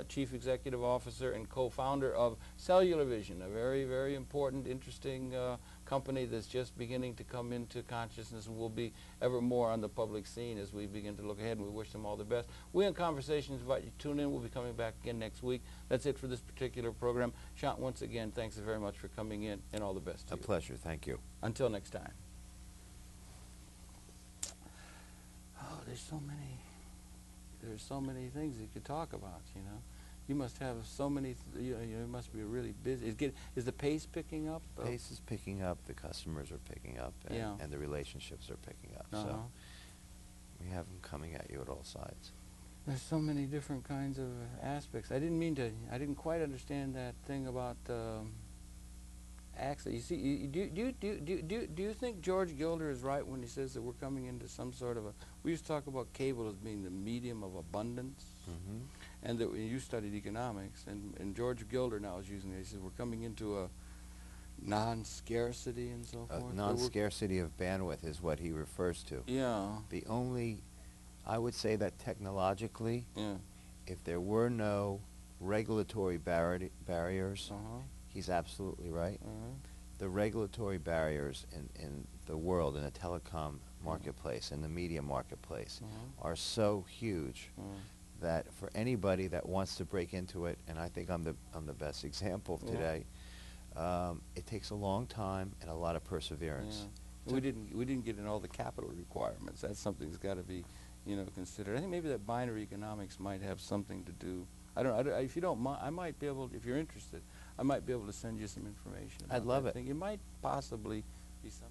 [SPEAKER 1] chief executive officer, and co-founder of Cellular Vision, a very, very important, interesting company that's just beginning to come into consciousness and will be ever more on the public scene as we begin to look ahead, and we wish them all the best. We in Conversations invite you to tune in. We'll be coming back again next week. That's it for this particular program. Shant, once again, thanks very much for coming in, and all the best to you.
[SPEAKER 2] A pleasure. Thank you.
[SPEAKER 1] Until next time. There's so many things you could talk about, you know. You must have so many, you must be really busy. Is the pace picking up?
[SPEAKER 2] The pace is picking up, the customers are picking up, and the relationships are picking up. So we have them coming at you at all sides.
[SPEAKER 1] There's so many different kinds of aspects. I didn't quite understand that thing about access. You see, do you think George Gilder is right when he says that we're coming into some sort of a, we used to talk about cable as being the medium of abundance, and that when you studied economics, and George Gilder now is using it, he says we're coming into a non-scarcity and so forth.
[SPEAKER 2] Non-scarcity of bandwidth is what he refers to.
[SPEAKER 1] Yeah.
[SPEAKER 2] The only, I would say that technologically, if there were no regulatory barriers, he's absolutely right. The regulatory barriers in the world, in the telecom marketplace, in the media marketplace, are so huge that for anybody that wants to break into it, and I think I'm the best example today, it takes a long time and a lot of perseverance.
[SPEAKER 1] We didn't get in all the capital requirements. That's something that's got to be, considered. I think maybe that binary economics might have something to do. I don't know. If you don't mind, I might be able, if you're interested, I might be able to send you some information.
[SPEAKER 2] I'd love it.
[SPEAKER 1] It might possibly be something.